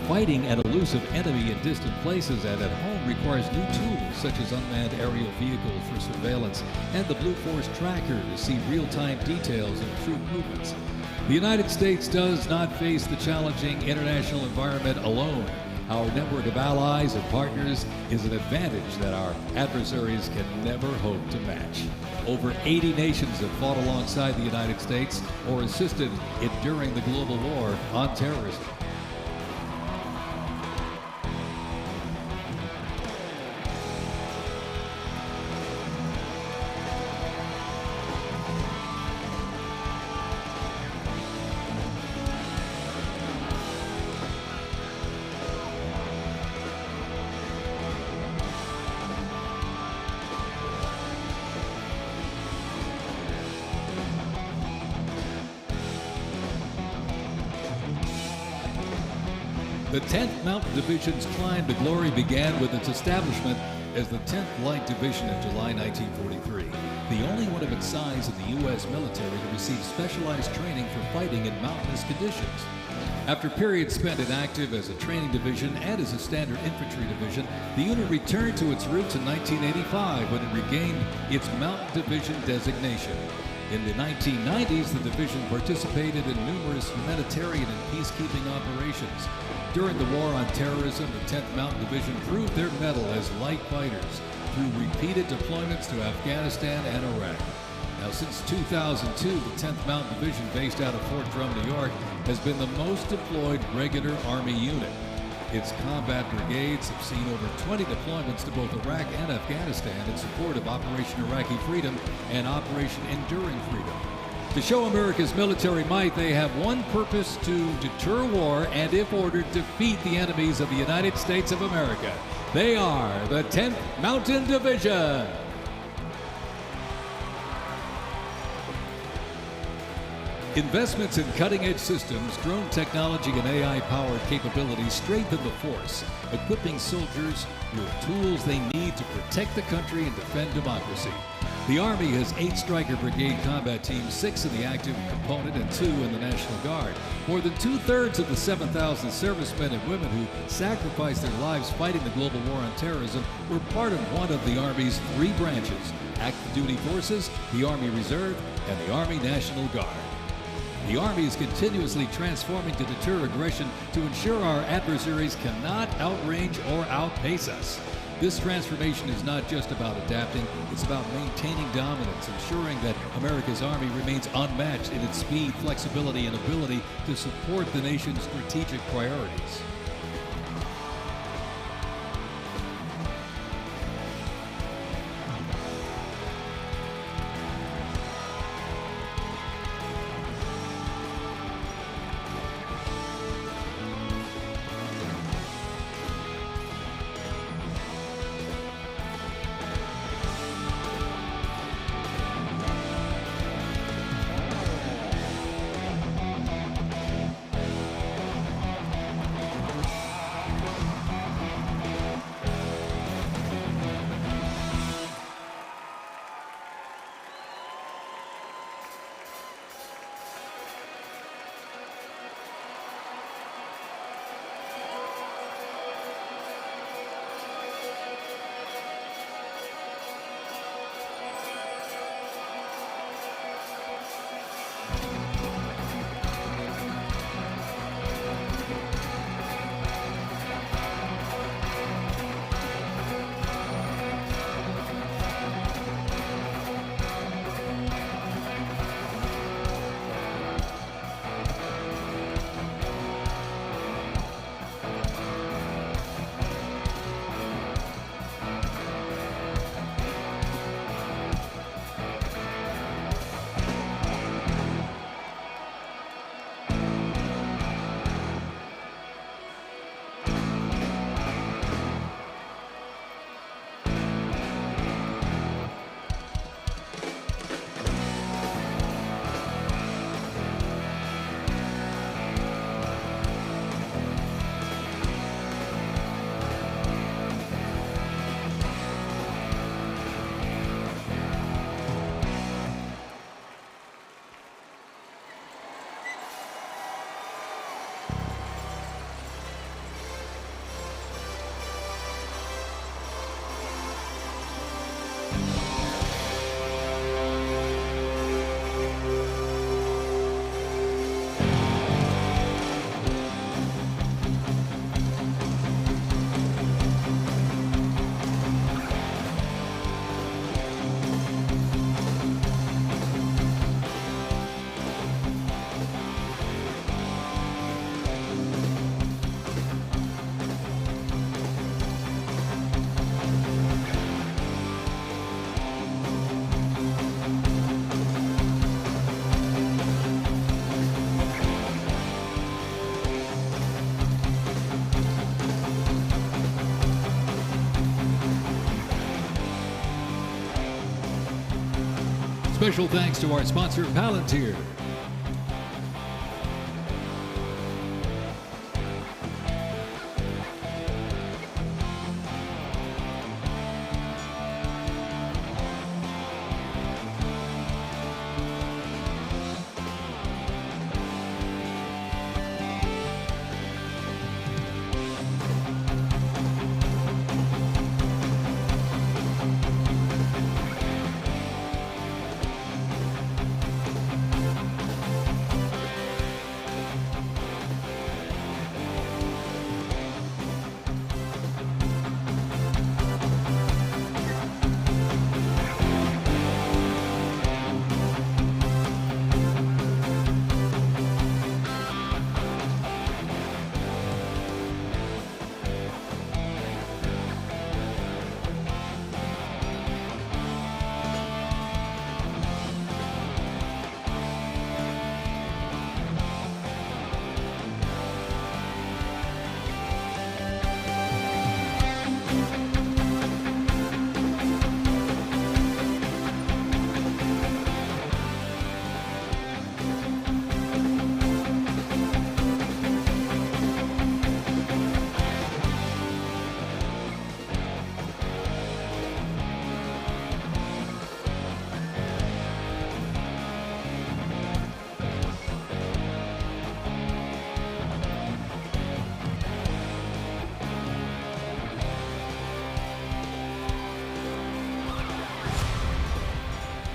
Fighting an elusive enemy in distant places and at home requires new tools such as unmanned aerial vehicles for surveillance and the Blue Force Tracker to see real-time details of troop movements. The United States does not face the challenging international environment alone. Our network of allies and partners is an advantage that our adversaries can never hope to match. Over 80 nations have fought alongside the United States or assisted it during the global war on terrorism. The 10th Mountain Division's climb to glory began with its establishment as the 10th Light Division in July 1943, the only one of its size in the U.S. military to receive specialized training for fighting in mountainous conditions. After periods spent inactive as a training division and as a standard infantry division, the unit returned to its roots in 1985 when it regained its Mountain Division designation. In the 1990s, the division participated in numerous humanitarian and peacekeeping operations. During the War on Terrorism, the 10th Mountain Division proved their mettle as light fighters through repeated deployments to Afghanistan and Iraq. Now, since 2002, the 10th Mountain Division, based out of Fort Drum, New York, has been the most deployed regular Army unit. Its combat brigades have seen over 20 deployments to both Iraq and Afghanistan in support of Operation Iraqi Freedom and Operation Enduring Freedom. To show America's military might, they have one purpose: to deter war and, if ordered, defeat the enemies of the United States of America. They are the 10th Mountain Division. Investments in cutting-edge systems, drone technology, and AI-powered capabilities strengthen the force, equipping soldiers with tools they need to protect the country and defend democracy. The Army has 8 Stryker Brigade combat teams, 6 in the active component and 2 in the National Guard. More than 2/3 of the 7,000 servicemen and women who sacrificed their lives fighting the global war on terrorism were part of one of the Army's 3 branches: active duty forces, the Army Reserve, and the Army National Guard. The Army is continuously transforming to deter aggression to ensure our adversaries cannot outrange or outpace us. This transformation is not just about adapting, it's about maintaining dominance, ensuring that America's Army remains unmatched in its speed, flexibility, and ability to support the nation's strategic priorities. Special thanks to our sponsor, Palantir.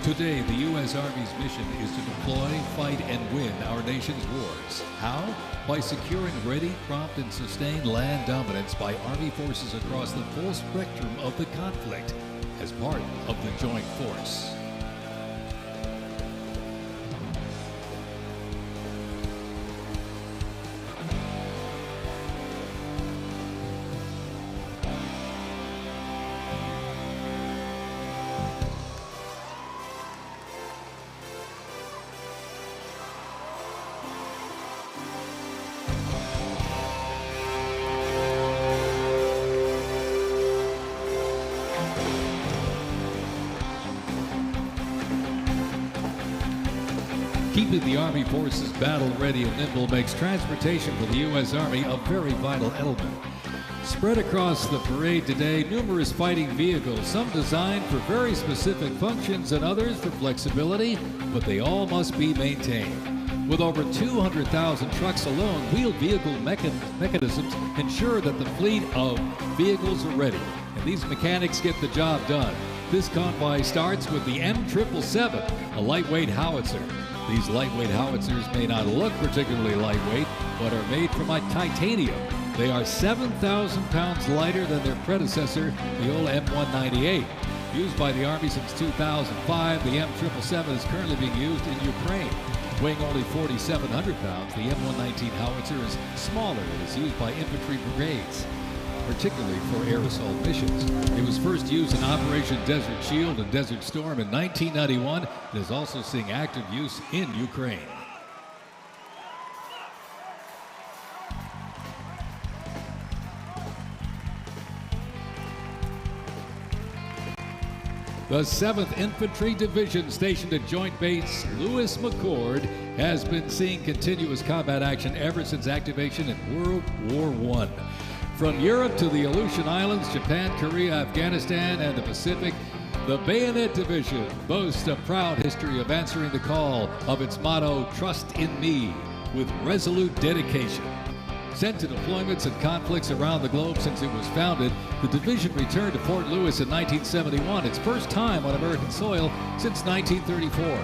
Today, the U.S. Army's mission is to deploy, fight, and win our nation's wars. How? By securing ready, prompt, and sustained land dominance by Army forces across the full spectrum of the conflict as part of the Joint Force. Keeping the Army forces battle-ready and nimble makes transportation for the U.S. Army a very vital element. Spread across the parade today, numerous fighting vehicles, some designed for very specific functions and others for flexibility, but they all must be maintained. With over 200,000 trucks alone, wheeled vehicle mechanisms ensure that the fleet of vehicles are ready, and these mechanics get the job done. This convoy starts with the M777, a lightweight howitzer. These lightweight howitzers may not look particularly lightweight, but are made from titanium. They are 7,000 pounds lighter than their predecessor, the old M198. Used by the Army since 2005, the M777 is currently being used in Ukraine. Weighing only 4,700 pounds, the M119 howitzer is smaller and is used by infantry brigades, particularly for air assault missions. It was first used in Operation Desert Shield and Desert Storm in 1991 and is also seeing active use in Ukraine. The 7th Infantry Division, stationed at Joint Base Lewis McChord, has been seeing continuous combat action ever since activation in World War I. From Europe to the Aleutian Islands, Japan, Korea, Afghanistan, and the Pacific, the Bayonet Division boasts a proud history of answering the call of its motto, "Trust in Me," with resolute dedication. Sent to deployments and conflicts around the globe since it was founded, the division returned to Fort Lewis in 1971, its first time on American soil since 1934.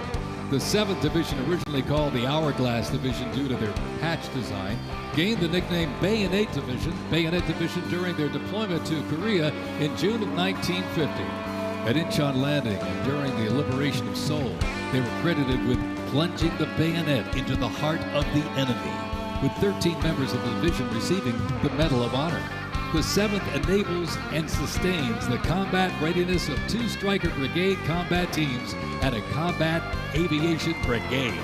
The 7th Division, originally called the Hourglass Division due to their patch design, gained the nickname Bayonet Division during their deployment to Korea in June of 1950. At Incheon Landing and during the liberation of Seoul, they were credited with plunging the bayonet into the heart of the enemy, with 13 members of the division receiving the Medal of Honor. The 7th enables and sustains the combat readiness of 2 Stryker Brigade combat teams and a combat aviation brigade.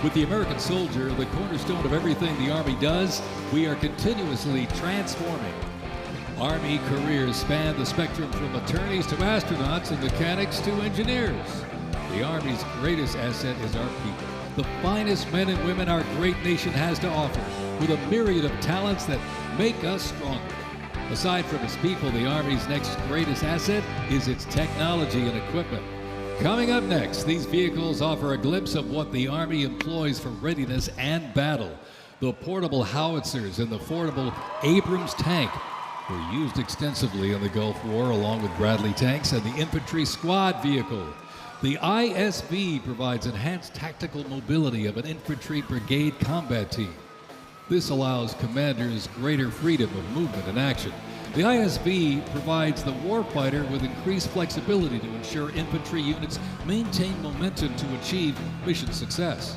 With the American soldier, the cornerstone of everything the Army does, we are continuously transforming. Army careers span the spectrum from attorneys to astronauts and mechanics to engineers. The Army's greatest asset is our people, the finest men and women our great nation has to offer, with a myriad of talents that make us stronger. Aside from its people, the Army's next greatest asset is its technology and equipment. Coming up next, these vehicles offer a glimpse of what the Army employs for readiness and battle. The portable howitzers and the portable Abrams tank were used extensively in the Gulf War, along with Bradley tanks and the infantry squad vehicle. The ISV provides enhanced tactical mobility of an infantry brigade combat team. This allows commanders greater freedom of movement and action. The ISV provides the warfighter with increased flexibility to ensure infantry units maintain momentum to achieve mission success.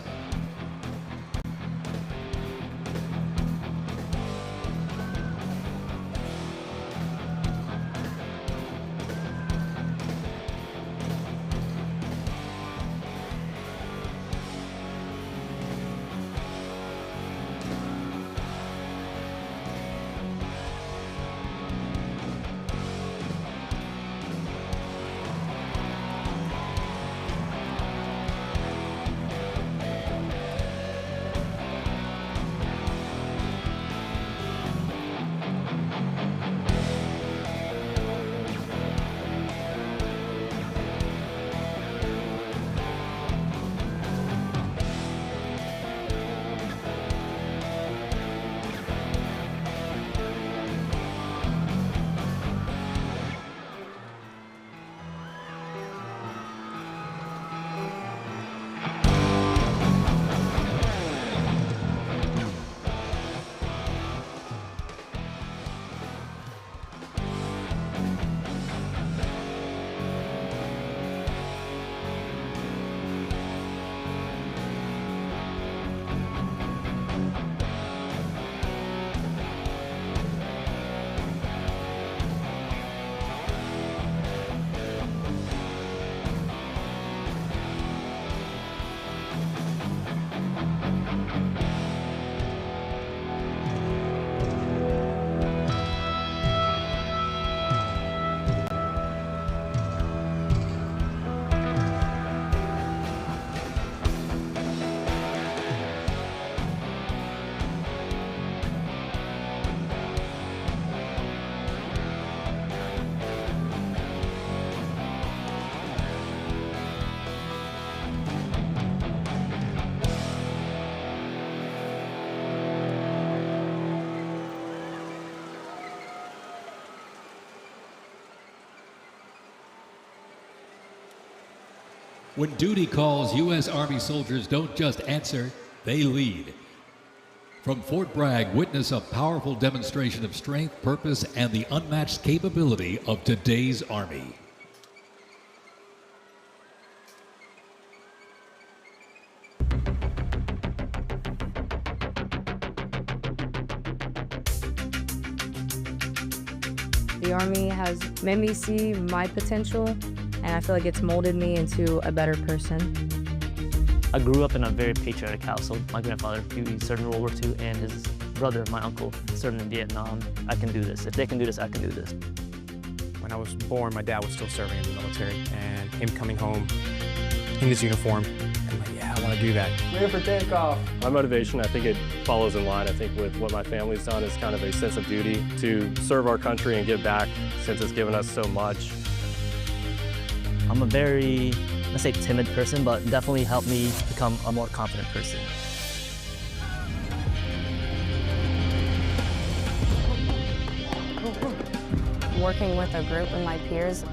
When duty calls, U.S. Army soldiers don't just answer, they lead. From Fort Bragg, witness a powerful demonstration of strength, purpose, and the unmatched capability of today's Army. The Army has made me see my potential, and I feel like it's molded me into a better person. I grew up in a very patriotic household. My grandfather, he served in World War II, and his brother, my uncle, served in Vietnam. I can do this. If they can do this, I can do this. When I was born, my dad was still serving in the military, and him coming home in his uniform, I'm like, yeah, I want to do that. Ready for takeoff. My motivation, I think it follows in line, I think, with what my family's done is kind of a sense of duty to serve our country and give back since it's given us so much. I'm a very, let's say, timid person, but definitely helped me become a more confident person. Working with a group and my peers,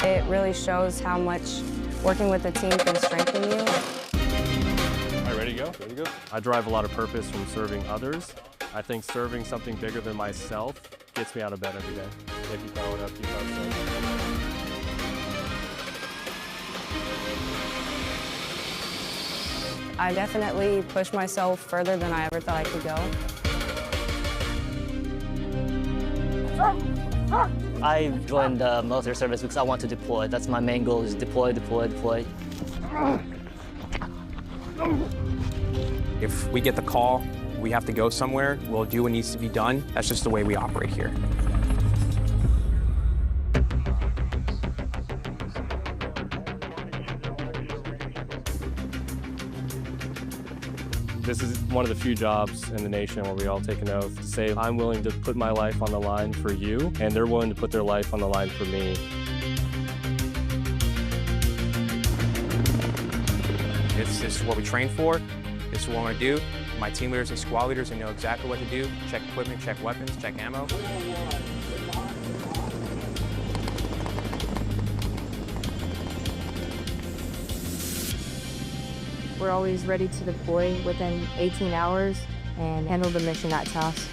it really shows how much working with a team can strengthen you. All right, ready to go? Ready to go. I derive a lot of purpose from serving others. I think serving something bigger than myself gets me out of bed every day. If you power it up, you power it up. I definitely pushed myself further than I ever thought I could go. I joined the military service because I want to deploy. That's my main goal, is deploy, deploy, deploy. If we get the call, we have to go somewhere, we'll do what needs to be done. That's just the way we operate here. This is one of the few jobs in the nation where we all take an oath to say, I'm willing to put my life on the line for you, and they're willing to put their life on the line for me. This is what we train for. This is what I want to do. My team leaders and squad leaders, they know exactly what to do. Check equipment, check weapons, check ammo. We're always ready to deploy within 18 hours and handle the mission that's us.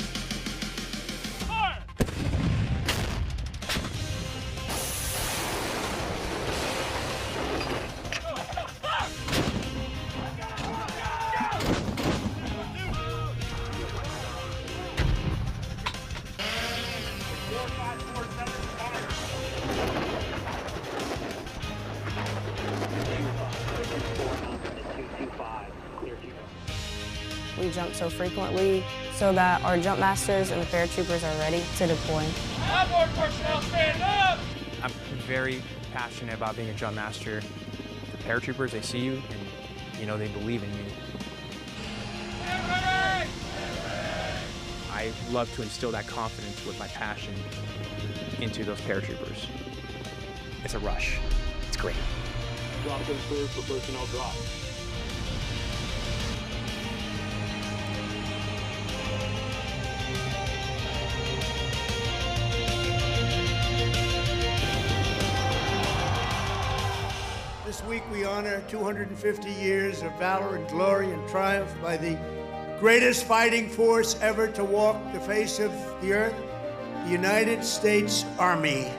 We jump so frequently so that our jump masters and the paratroopers are ready to deploy. Outboard personnel, stand up! I'm very passionate about being a jump master. The paratroopers, they see you and, you know, they believe in you. Get ready! I love to instill that confidence with my passion into those paratroopers. It's a rush. It's great. Drop confirmed for personnel drop. This week we honor 250 years of valor and glory and triumph by the greatest fighting force ever to walk the face of the earth, the United States Army.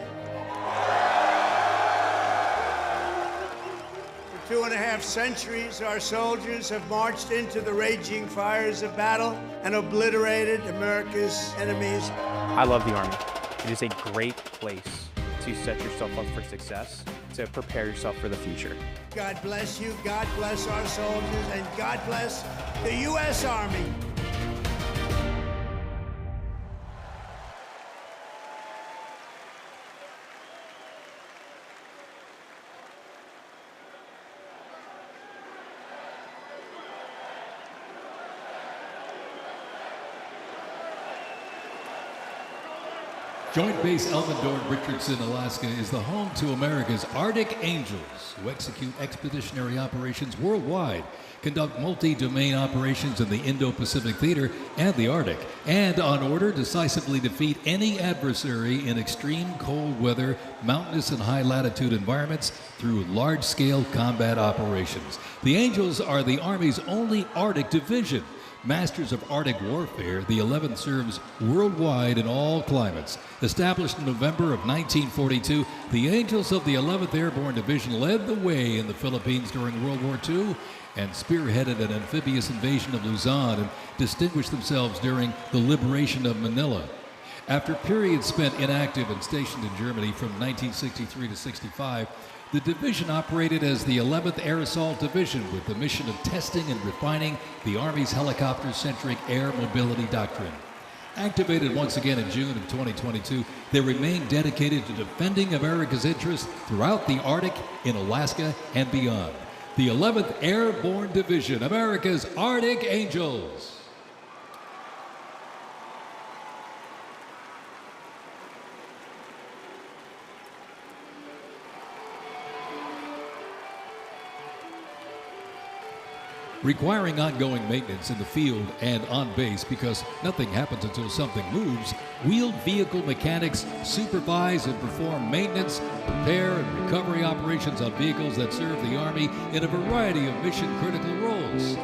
For 2.5 centuries, our soldiers have marched into the raging fires of battle and obliterated America's enemies. I love the Army. It is a great place to set yourself up for success, to prepare yourself for the future. God bless you, God bless our soldiers, and God bless the U.S. Army. Joint Base Elmendorf, Richardson, Alaska is the home to America's Arctic Angels, who execute expeditionary operations worldwide, conduct multi-domain operations in the Indo-Pacific Theater and the Arctic, and on order decisively defeat any adversary in extreme cold weather, mountainous and high-latitude environments through large-scale combat operations. The Angels are the Army's only Arctic division. Masters of Arctic warfare, the 11th serves worldwide in all climates. Established in November of 1942, the Angels of the 11th Airborne Division led the way in the Philippines during World War II and spearheaded an amphibious invasion of Luzon and distinguished themselves during the liberation of Manila. After periods spent inactive and stationed in Germany from 1963 to 65, the division operated as the 11th Air Assault Division with the mission of testing and refining the Army's helicopter-centric air mobility doctrine. Activated once again in June of 2022, they remain dedicated to defending America's interests throughout the Arctic, in Alaska, and beyond. The 11th Airborne Division, America's Arctic Angels. Requiring ongoing maintenance in the field and on base because nothing happens until something moves, wheeled vehicle mechanics supervise and perform maintenance, repair, and recovery operations on vehicles that serve the Army in a variety of mission-critical roles.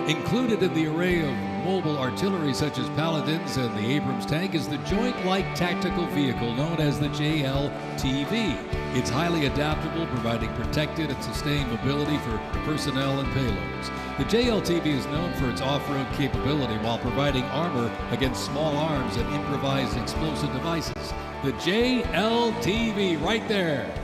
Included in the array of mobile artillery such as Paladins and the Abrams tank is the Joint Light Tactical Vehicle known as the JLTV. It's highly adaptable, providing protected and sustained mobility for personnel and payloads. The JLTV is known for its off-road capability while providing armor against small arms and improvised explosive devices. The JLTV right there.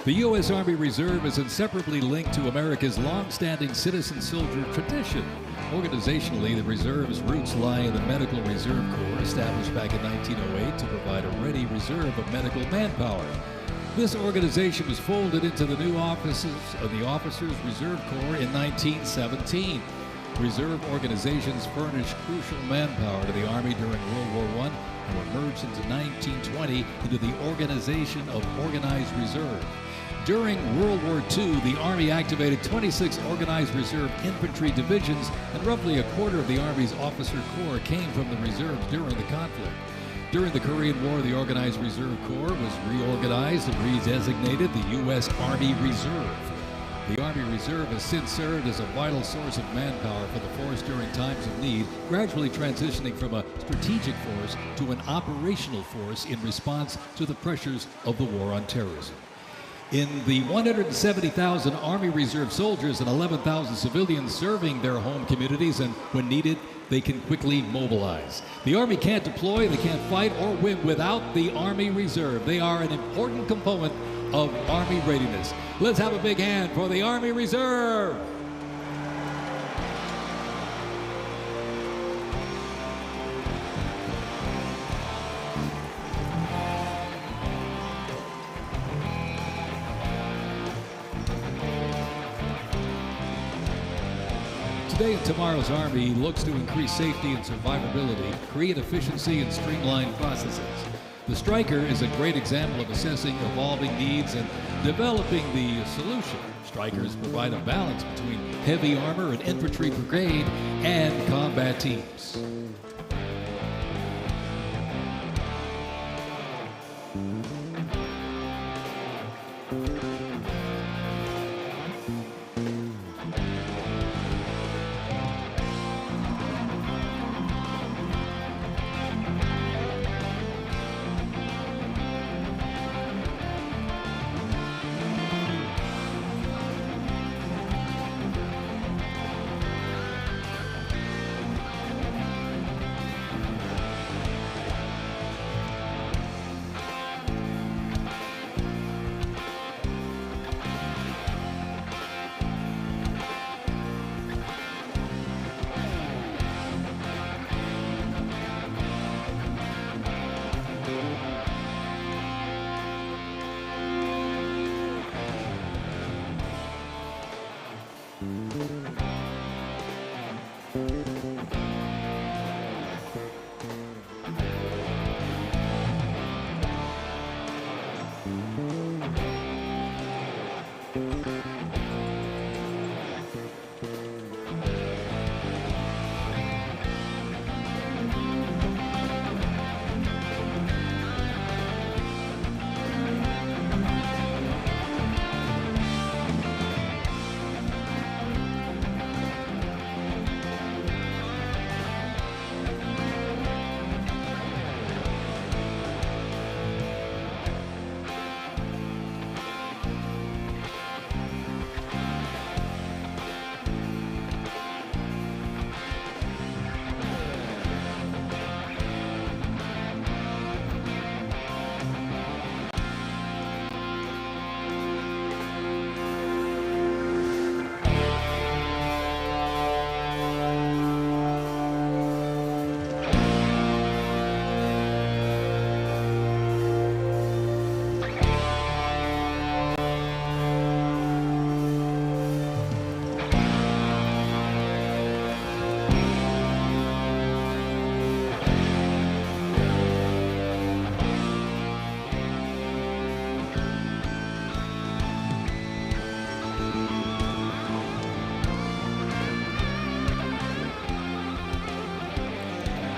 The U.S. Army Reserve is inseparably linked to America's long-standing citizen-soldier tradition. Organizationally, the Reserve's roots lie in the Medical Reserve Corps, established back in 1908 to provide a ready reserve of medical manpower. This organization was folded into the new offices of the Officers Reserve Corps in 1917. Reserve organizations furnished crucial manpower to the Army during World War I and were merged into 1920 into the Organization of Organized Reserve. During World War II, the Army activated 26 Organized Reserve infantry divisions, and roughly a quarter of the Army's officer corps came from the reserves during the conflict. During the Korean War, the Organized Reserve Corps was reorganized and redesignated the U.S. Army Reserve. The Army Reserve has since served as a vital source of manpower for the force during times of need, gradually transitioning from a strategic force to an operational force in response to the pressures of the war on terrorism. In the 170,000 Army Reserve soldiers and 11,000 civilians serving their home communities, and when needed, they can quickly mobilize. The Army can't deploy, they can't fight or win without the Army Reserve. They are an important component of Army readiness. Let's have a big hand for the Army Reserve. Today and tomorrow's Army looks to increase safety and survivability, create efficiency, and streamline processes. The Stryker is a great example of assessing evolving needs and developing the solution. Strykers provide a balance between heavy armor and infantry brigade and combat teams.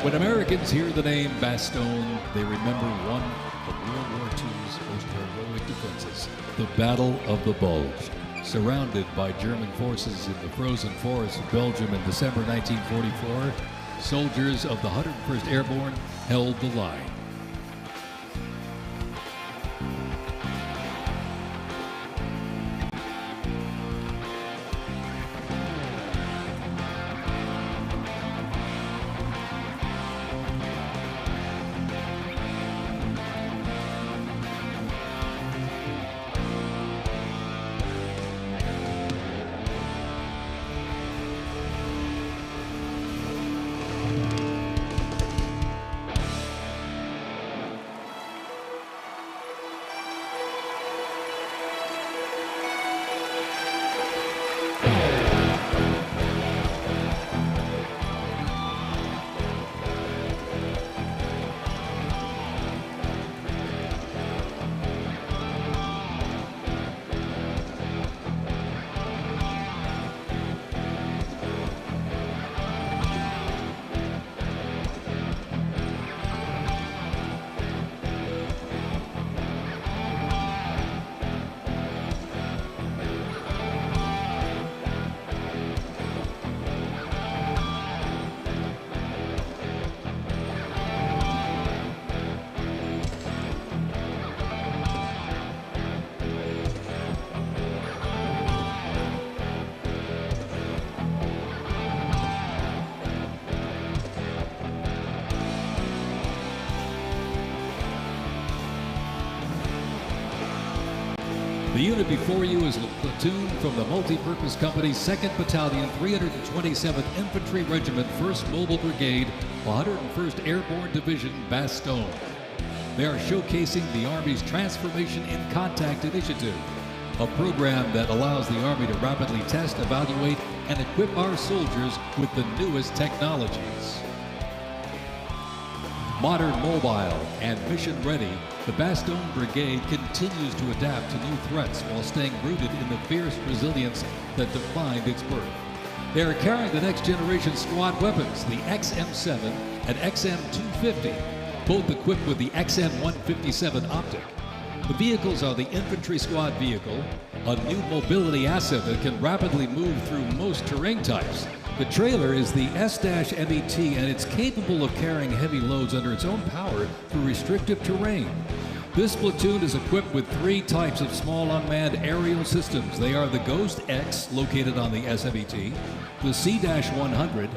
When Americans hear the name Bastogne, they remember one of World War II's most heroic defenses, the Battle of the Bulge. Surrounded by German forces in the frozen forests of Belgium in December 1944, soldiers of the 101st Airborne held the line. The unit before you is a platoon from the Multi-Purpose Company's 2nd Battalion, 327th Infantry Regiment, 1st Mobile Brigade, 101st Airborne Division, Bastogne. They are showcasing the Army's Transformation in Contact Initiative, a program that allows the Army to rapidly test, evaluate, and equip our soldiers with the newest technologies. Modern, mobile, and mission-ready, the Bastogne Brigade continues to adapt to new threats while staying rooted in the fierce resilience that defined its birth. They are carrying the next-generation squad weapons, the XM7 and XM250, both equipped with the XM157 optic. The vehicles are the infantry squad vehicle, a new mobility asset that can rapidly move through most terrain types. The trailer is the S-MET, and it's capable of carrying heavy loads under its own power through restrictive terrain. This platoon is equipped with 3 types of small unmanned aerial systems. They are the Ghost X, located on the S-MET, the C-100,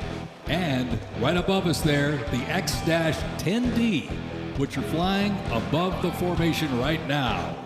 and right above us there, the X-10D, which are flying above the formation right now.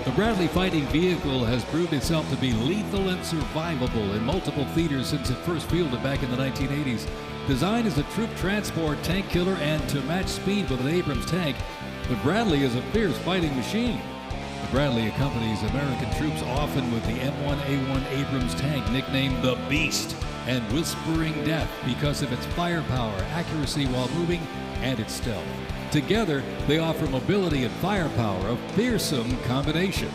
The Bradley fighting vehicle has proved itself to be lethal and survivable in multiple theaters since it first fielded back in the 1980s. Designed as a troop transport tank killer and to match speed with an Abrams tank, the Bradley is a fierce fighting machine. The Bradley accompanies American troops often with the M1A1 Abrams tank, nicknamed the Beast and Whispering Death because of its firepower, accuracy while moving, and its stealth. Together, they offer mobility and firepower, a fearsome combination.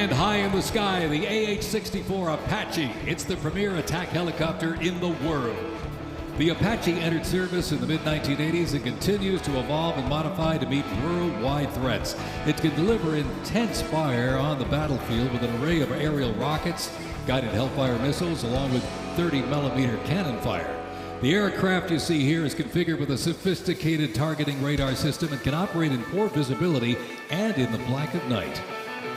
And high in the sky, the AH-64 Apache. It's the premier attack helicopter in the world. The Apache entered service in the mid-1980s and continues to evolve and modify to meet worldwide threats. It can deliver intense fire on the battlefield with an array of aerial rockets, guided Hellfire missiles, along with 30-millimeter cannon fire. The aircraft you see here is configured with a sophisticated targeting radar system and can operate in poor visibility and in the black of night.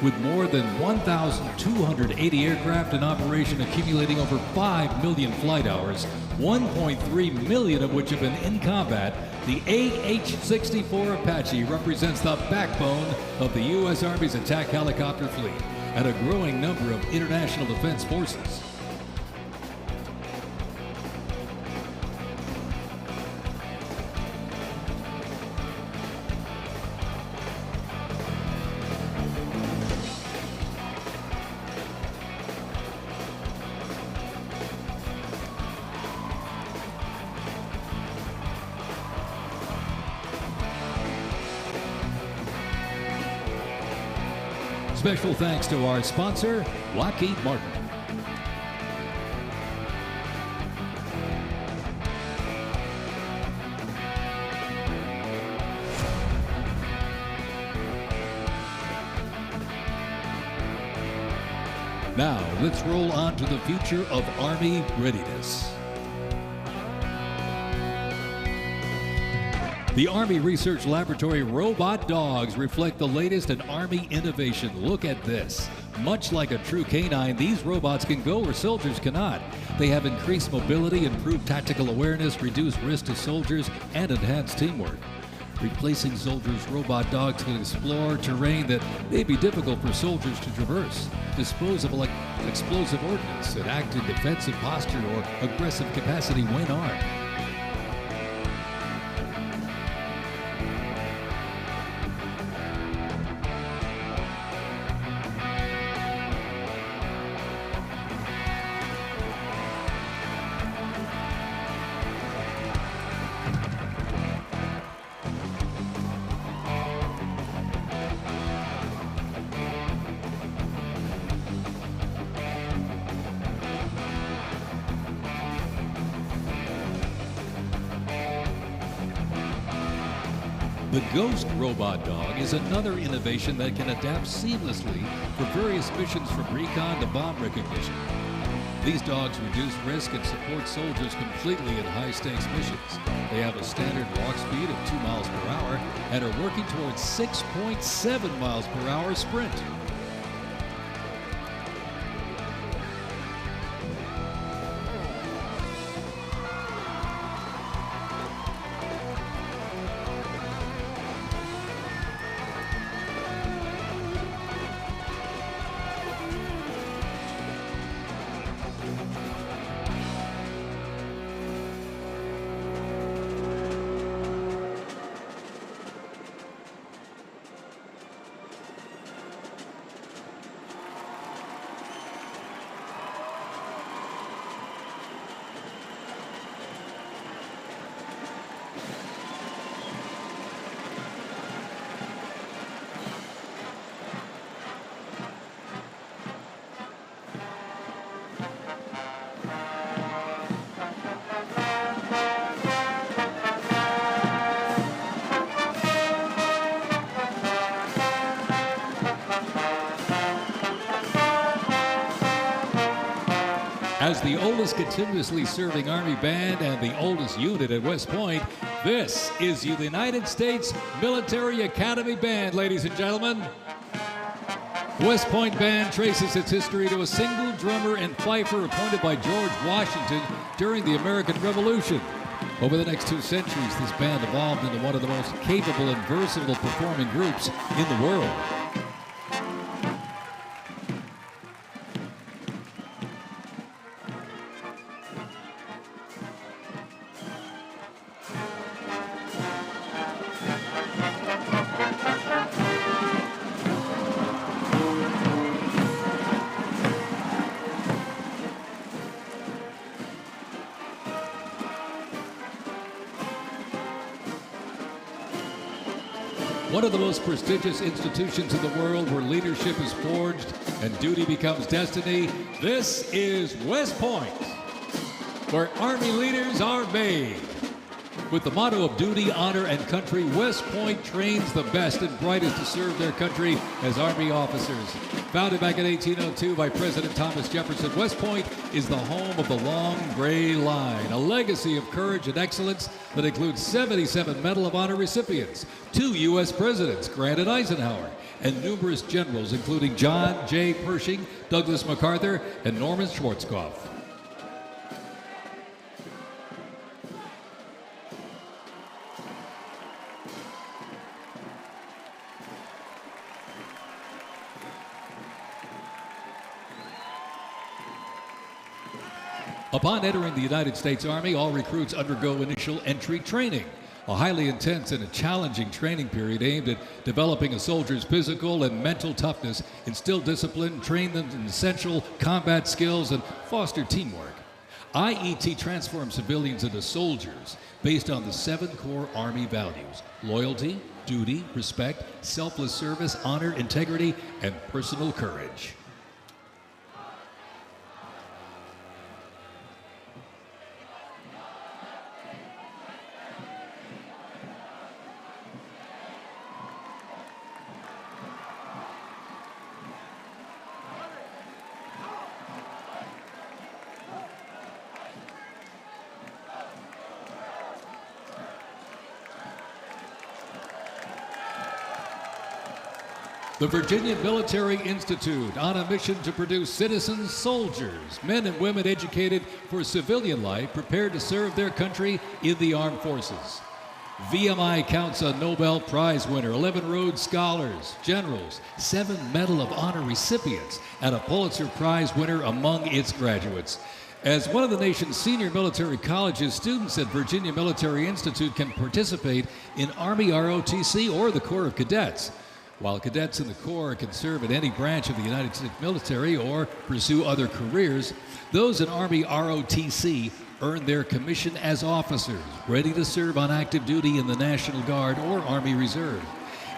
With more than 1,280 aircraft in operation accumulating over 5 million flight hours, 1.3 million of which have been in combat, the AH-64 Apache represents the backbone of the U.S. Army's attack helicopter fleet and a growing number of international defense forces. Special thanks to our sponsor, Lockheed Martin. Now, let's roll on to the future of Army readiness. The Army Research Laboratory robot dogs reflect the latest in Army innovation. Look at this. Much like a true canine, these robots can go where soldiers cannot. They have increased mobility, improved tactical awareness, reduced risk to soldiers, and enhanced teamwork. Replacing soldiers, robot dogs can explore terrain that may be difficult for soldiers to traverse, dispose of explosive ordnance, and act in defensive posture or aggressive capacity when armed. The Ghost Robot Dog is another innovation that can adapt seamlessly for various missions from recon to bomb recognition. These dogs reduce risk and support soldiers completely in high-stakes missions. They have a standard walk speed of 2 miles per hour and are working towards 6.7 miles per hour sprint. As the oldest continuously serving Army band and the oldest unit at West Point, this is the United States Military Academy Band, ladies and gentlemen. The West Point Band traces its history to a single drummer and fifer appointed by George Washington during the American Revolution. Over the next 2 centuries, this band evolved into one of the most capable and versatile performing groups in the world. one of the most prestigious institutions in the world where leadership is forged and duty becomes destiny. This is West Point, where Army leaders are made. With the motto of duty, honor, and country, West Point trains the best and brightest to serve their country as Army officers. Founded back in 1802 by President Thomas Jefferson, West Point is the home of the Long Gray Line, a legacy of courage and excellence that includes 77 Medal of Honor recipients, 2 U.S. presidents, Grant and Eisenhower, and numerous generals, including John J. Pershing, Douglas MacArthur, and Norman Schwarzkopf. Upon entering the United States Army, all recruits undergo initial entry training, a highly intense and a challenging training period aimed at developing a soldier's physical and mental toughness, instill discipline, train them in essential combat skills, and foster teamwork. IET transforms civilians into soldiers based on the 7 core Army values: loyalty, duty, respect, selfless service, honor, integrity, and personal courage. The Virginia Military Institute, on a mission to produce citizen soldiers, men and women educated for civilian life, prepared to serve their country in the armed forces. VMI counts a Nobel Prize winner, 11 Rhodes Scholars, generals, 7 Medal of Honor recipients, and a Pulitzer Prize winner among its graduates. As one of the nation's senior military colleges, students at Virginia Military Institute can participate in Army ROTC or the Corps of Cadets. While cadets in the Corps can serve in any branch of the United States military or pursue other careers, those in Army ROTC earn their commission as officers, ready to serve on active duty in the National Guard or Army Reserve.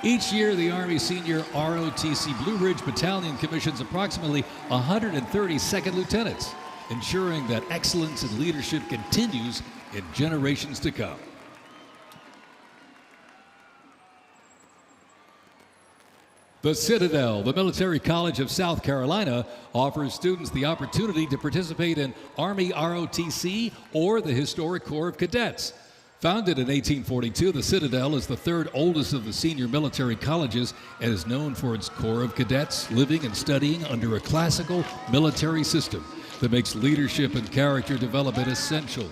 Each year, the Army Senior ROTC Blue Ridge Battalion commissions approximately 130 second lieutenants, ensuring that excellence in leadership continues in generations to come. The Citadel, the Military College of South Carolina, offers students the opportunity to participate in Army ROTC or the Historic Corps of Cadets. Founded in 1842, the Citadel is the 3rd oldest of the senior military colleges and is known for its Corps of Cadets living and studying under a classical military system that makes leadership and character development essential.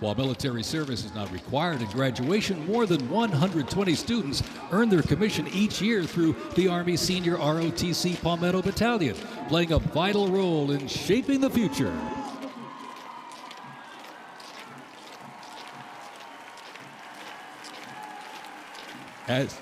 While military service is not required at graduation, more than 120 students earn their commission each year through the Army Senior ROTC Palmetto Battalion, playing a vital role in shaping the future. As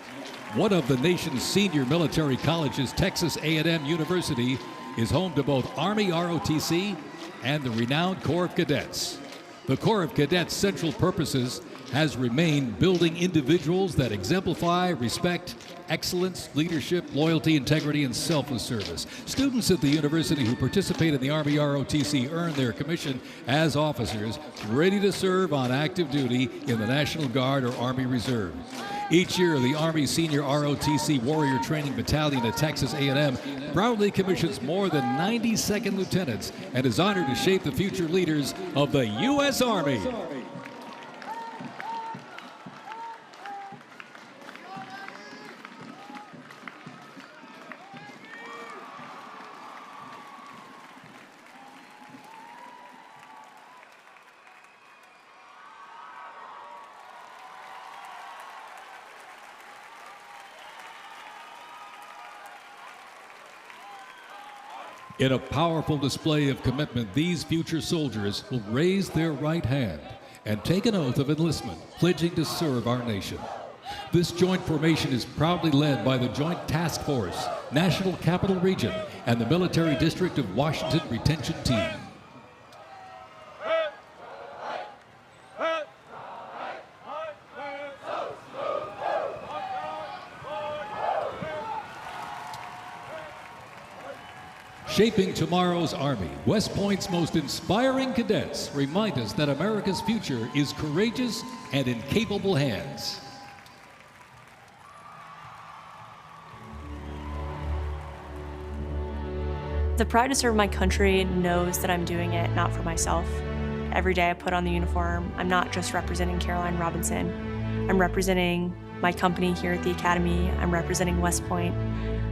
one of the nation's senior military colleges, Texas A&M University is home to both Army ROTC and the renowned Corps of Cadets. The Corps of Cadets' central purposes has remained building individuals that exemplify respect, excellence, leadership, loyalty, integrity, and selfless service. Students at the university who participate in the Army ROTC earn their commission as officers, ready to serve on active duty in the National Guard or Army Reserve. Each year, the Army Senior ROTC Warrior Training Battalion at Texas A&M proudly commissions more than 90 second lieutenants and is honored to shape the future leaders of the U.S. Army. In a powerful display of commitment, these future soldiers will raise their right hand and take an oath of enlistment, pledging to serve our nation. This joint formation is proudly led by the Joint Task Force, National Capital Region, and the Military District of Washington Retention Team. Shaping tomorrow's Army, West Point's most inspiring cadets remind us that America's future is courageous and in capable hands. The pride to serve my country knows that I'm doing it not for myself. Every day I put on the uniform, I'm not just representing Caroline Robinson. I'm representing my company here at the Academy. I'm representing West Point.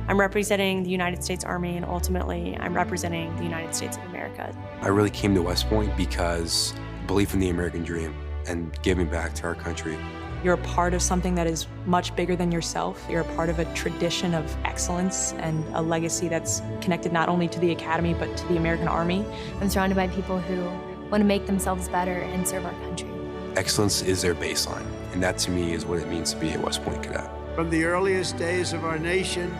I'm representing the United States Army, and ultimately, I'm representing the United States of America. I really came to West Point because belief in the American dream and giving back to our country. You're a part of something that is much bigger than yourself. You're a part of a tradition of excellence and a legacy that's connected not only to the Academy, but to the American Army. I'm surrounded by people who want to make themselves better and serve our country. Excellence is their baseline, and that to me is what it means to be a West Point cadet. From the earliest days of our nation,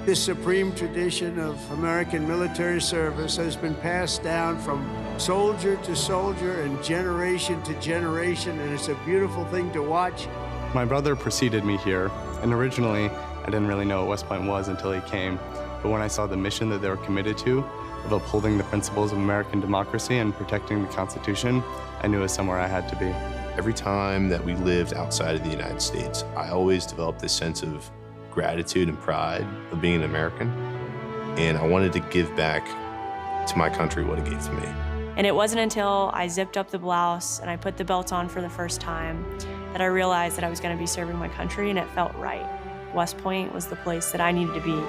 this supreme tradition of American military service has been passed down from soldier to soldier and generation to generation, and it's a beautiful thing to watch. My brother preceded me here, and originally I didn't really know what West Point was until he came. But when I saw the mission that they were committed to, of upholding the principles of American democracy and protecting the Constitution, I knew it was somewhere I had to be. Every time that we lived outside of the United States, I always developed this sense of gratitude and pride of being an American, and I wanted to give back to my country what it gave to me. And it wasn't until I zipped up the blouse and I put the belt on for the first time that I realized that I was going to be serving my country, and it felt right. West Point was the place that I needed to be,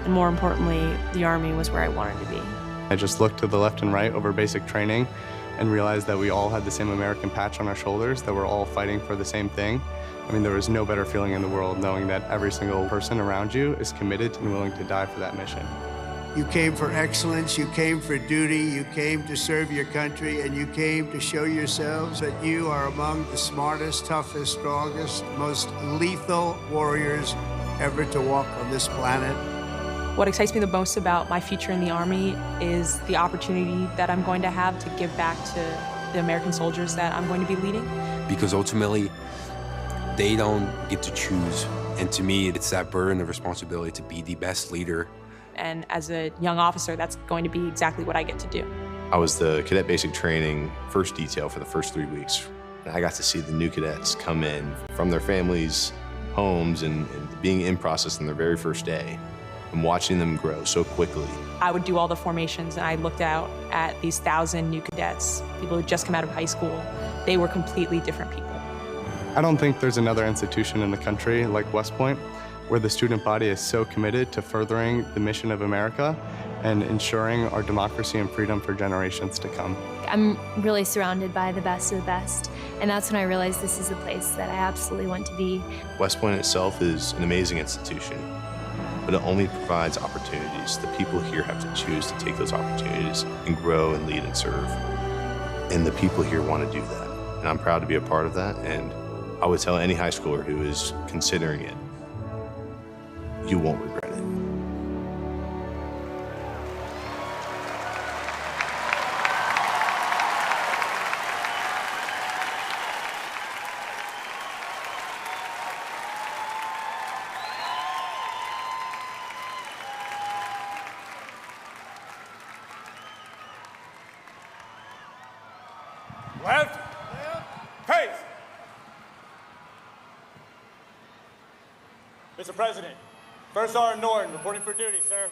and more importantly, the Army was where I wanted to be. I just looked to the left and right over basic training and realized that we all had the same American patch on our shoulders, that we're all fighting for the same thing. I mean, there was no better feeling in the world knowing that every single person around you is committed and willing to die for that mission. You came for excellence, you came for duty, you came to serve your country, and you came to show yourselves that you are among the smartest, toughest, strongest, most lethal warriors ever to walk on this planet. What excites me the most about my future in the Army is the opportunity that I'm going to have to give back to the American soldiers that I'm going to be leading. Because ultimately, they don't get to choose. And to me, it's that burden of responsibility to be the best leader. And as a young officer, that's going to be exactly what I get to do. I was the cadet basic training first detail for the first 3 weeks. And I got to see the new cadets come in from their families' homes and being in process on their very first day and watching them grow so quickly. I would do all the formations, and I looked out at these 1,000 new cadets, people who just come out of high school. They were completely different people. I don't think there's another institution in the country like West Point where the student body is so committed to furthering the mission of America and ensuring our democracy and freedom for generations to come. I'm really surrounded by the best of the best, and that's when I realized this is a place that I absolutely want to be. West Point itself is an amazing institution, but it only provides opportunities. The people here have to choose to take those opportunities and grow and lead and serve. And the people here want to do that. And I'm proud to be a part of that. And I would tell any high schooler who is considering it, you won't regret it. Left. Face. Mr. President, First Sergeant Norton reporting for duty, sir.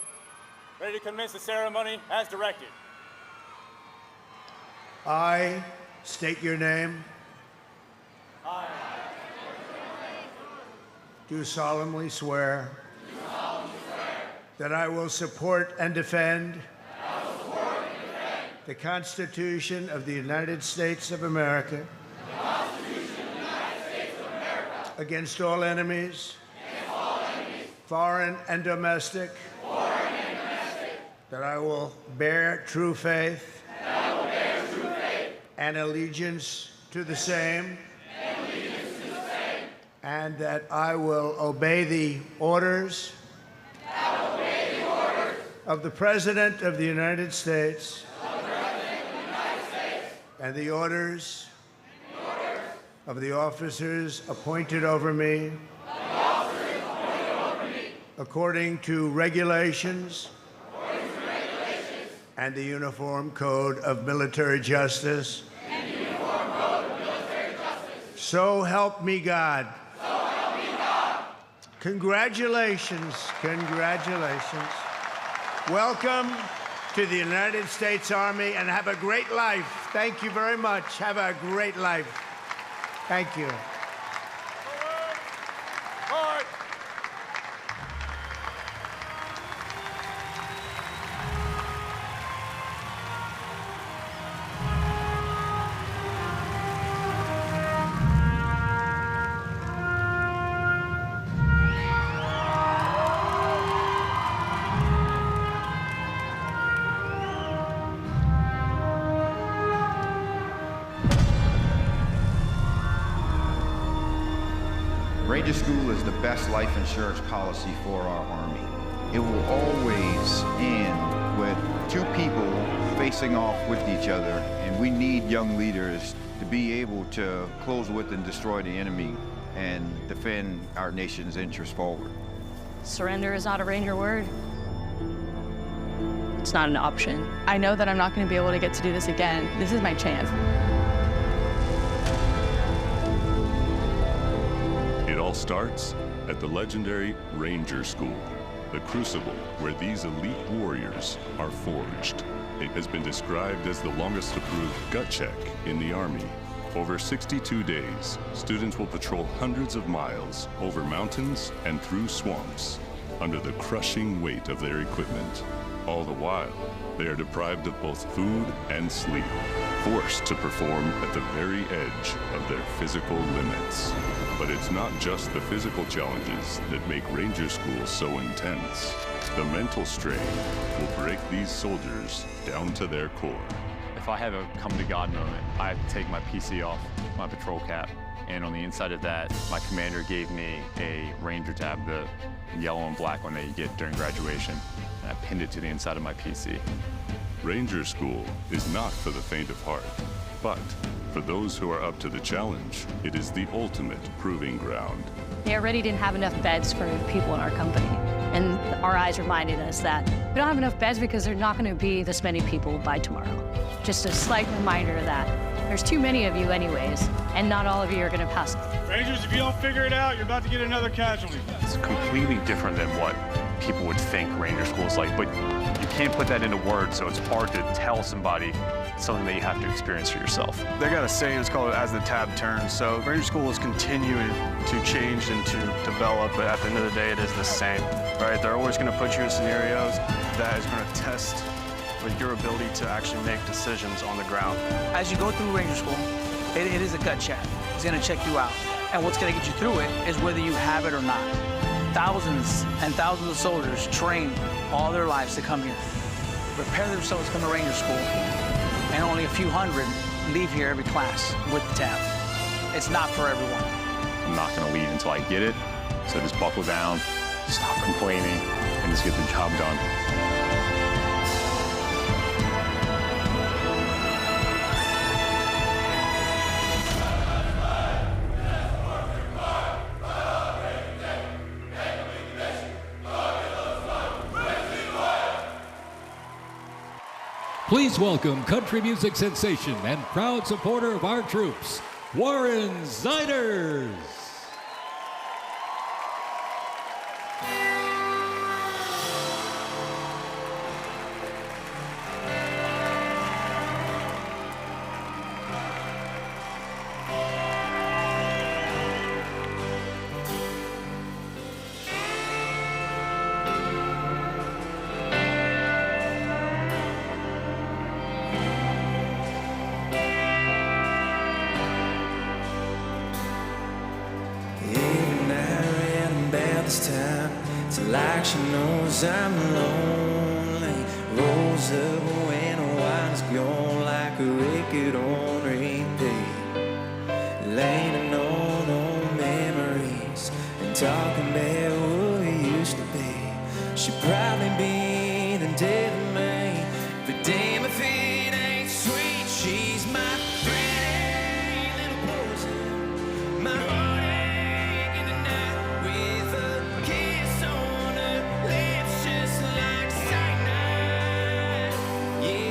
Ready to commence the ceremony as directed. I state your name. I Do solemnly swear that I will support and defend the Constitution of the United States of America against all enemies, foreign and domestic, that I will bear true faith and allegiance to the same, and that I will obey the orders of the President of the United States and the orders of the officers appointed over me according to regulations and the Uniform Code of Military Justice. So help me God. So help me God. Congratulations, congratulations. Welcome to the United States Army, and have a great life. Thank you very much. Have a great life. Thank you. Ranger School is the best life insurance policy for our Army. It will always end with two people facing off with each other, and we need young leaders to be able to close with and destroy the enemy and defend our nation's interests forward. Surrender is not a Ranger word. It's not an option. I know that I'm not going to be able to get to do this again. This is my chance. It all starts at the legendary Ranger School, the crucible where these elite warriors are forged. It has been described as the longest approved gut check in the Army. Over 62 days, students will patrol hundreds of miles over mountains and through swamps under the crushing weight of their equipment. All the while, they are deprived of both food and sleep, forced to perform at the very edge of their physical limits. But it's not just the physical challenges that make Ranger School so intense. The mental strain will break these soldiers down to their core. If I have a come-to-God moment, I have to take my PC off my patrol cap, and on the inside of that, my commander gave me a Ranger tab, the yellow and black one that you get during graduation, and I pinned it to the inside of my PC. Ranger School is not for the faint of heart, but for those who are up to the challenge, it is the ultimate proving ground. They already didn't have enough beds for people in our company, and our eyes reminded us that we don't have enough beds because there's not going to be this many people by tomorrow. Just a slight reminder that there's too many of you anyways, and not all of you are going to pass. Rangers, if you don't figure it out, you're about to get another casualty. It's completely different than what people would think Ranger School is like, but you can't put that into words, so it's hard to tell somebody something that you have to experience for yourself. They got a saying, it's called as the tab turns. So Ranger School is continuing to change and to develop, but at the end of the day, it is the same, right? They're always going to put you in scenarios that is going to test your ability to actually make decisions on the ground. As you go through Ranger School, it is a gut check. It's going to check you out. And what's going to get you through it is whether you have it or not. Thousands and thousands of soldiers train all their lives to come here, prepare themselves to come to Ranger School, and only a few hundred leave here every class with the tab. It's not for everyone. I'm not going to leave until I get it, so just buckle down, stop complaining, and just get the job done. Please welcome country music sensation and proud supporter of our troops, Warren Ziders. Like she knows I'm lonely. Rolls up when a wine's gone like a record on repeat. Laying on old memories and talking about what we used to be. She'd probably be the death of me. But damn if it ain't sweet, she's my pretty little poison. My heartache in the night with a kiss on her lips just like cyanide. Yeah.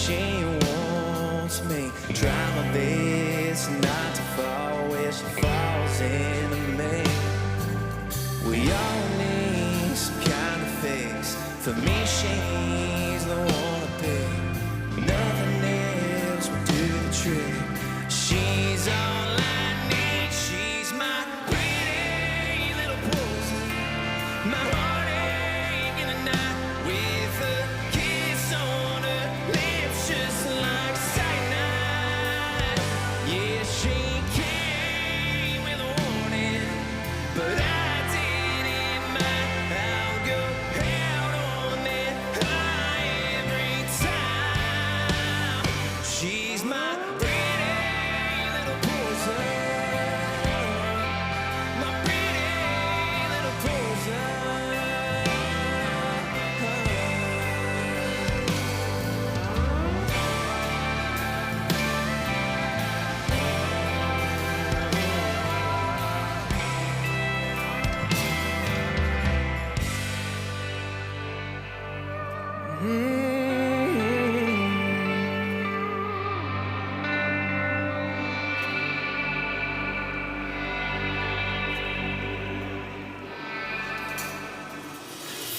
she wants me. Try my best not to fall where she falls into me. We all need some kind of fix. For me, she's the one to pick. Nothing else will do the trick. She's all I need. She's my pretty little poison. My heartache in the night with a kiss on her lips, just like cyanide. Yeah, she came with a warning, but I didn't mind. I'll go out on that high every time. She's my pretty little poison. My pretty little poison.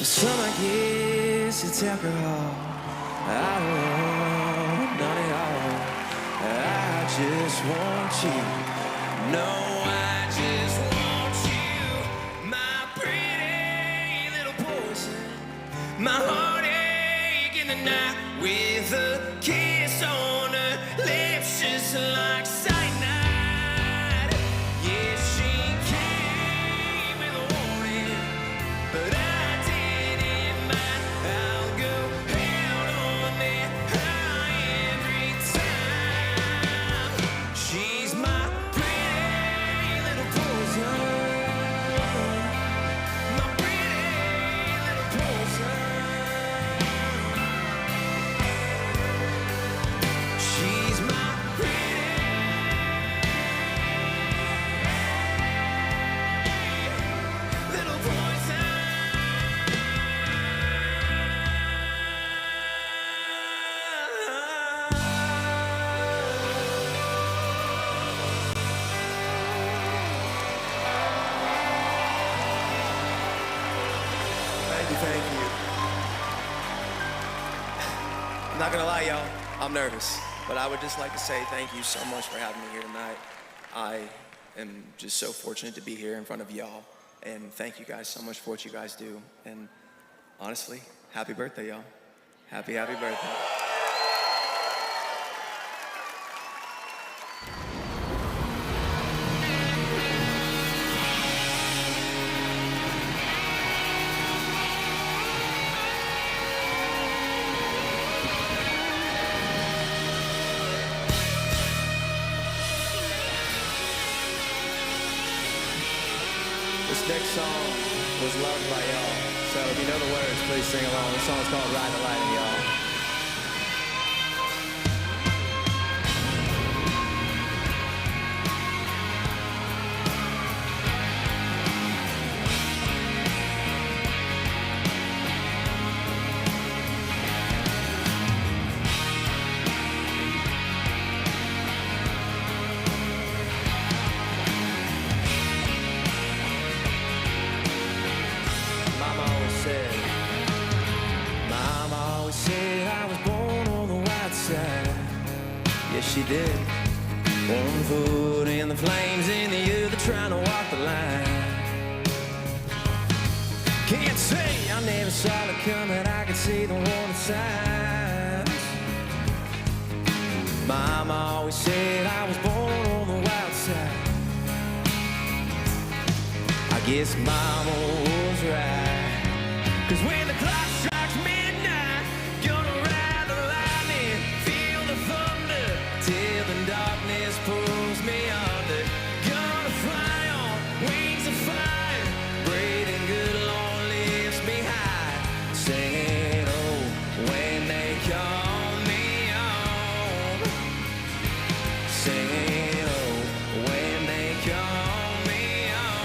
Some I guess it's alcohol. I don't want none at all. I just want you. No, I just want you. My pretty little poison. My heartache in the night with a kiss on her lips, just like cyanide. Yeah, she came with a warning, but I didn't mind. I'll go out on that high every time. She's my pretty little poison. My pretty little poison. She's my pretty little poison. Thank you. I'm not gonna lie, y'all, I'm nervous, but I would just like to say thank you so much for having me here tonight. I am just so fortunate to be here in front of y'all, and thank you guys so much for what you guys do. And honestly, happy birthday, y'all. Happy birthday. This next song was loved by y'all. So if you know the words, please sing along. This song's called Ride the Lightning, y'all. Mama always said I was born on the white side. Yes, she did. One foot in the flames and the other trying to walk the line. Can't say I never saw it coming. I could see the warning signs. Mama always said I was born on the wild side. I guess Mama was right. 'Cause when the clock strikes midnight, gonna ride the lightning, feel the thunder, till the darkness pulls me under. Gonna fly on wings of fire, breathing good, Lord lifts me high. Singing, oh, when they call me on. Singing, oh, when they call me on.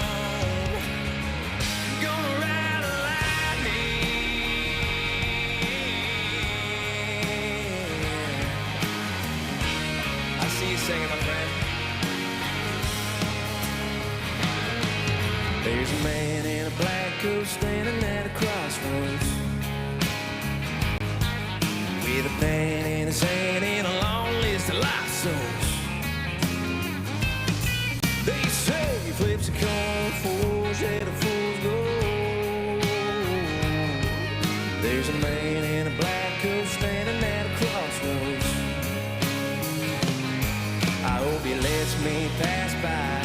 sing it, my friend. There's a man in a black coat standing at a crossroads with a pen in his hand and a long list of lost souls. They say he flips a coin, fools let a fool's gold. There's a man in a black coat standing at a crossroads. I hope he lets me pass by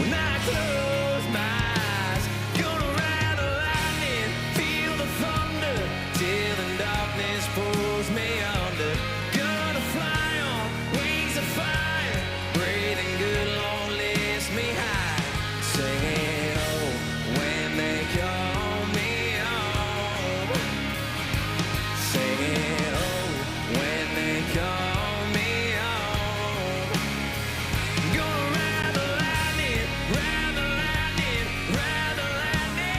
when I close my eyes. Gonna ride the lightning, feel the thunder till the darkness pulls me under. Gonna fly on wings of fire, breathing good, Lord, lift me high. Singing, oh, when they call me home. Singing, oh, when they call me home. Gonna ride the lightning, ride the lightning, ride the lightning.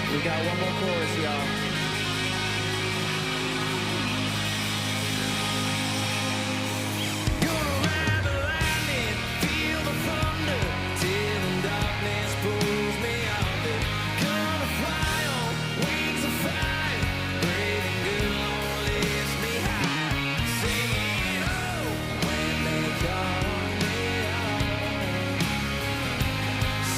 We got one more chorus, y'all. Gonna ride the lightning, feel the thunder till the darkness pulls me under. Gonna fly on wings of fire, breathing good, Lord, lift me high. Singing, oh, when they call me home.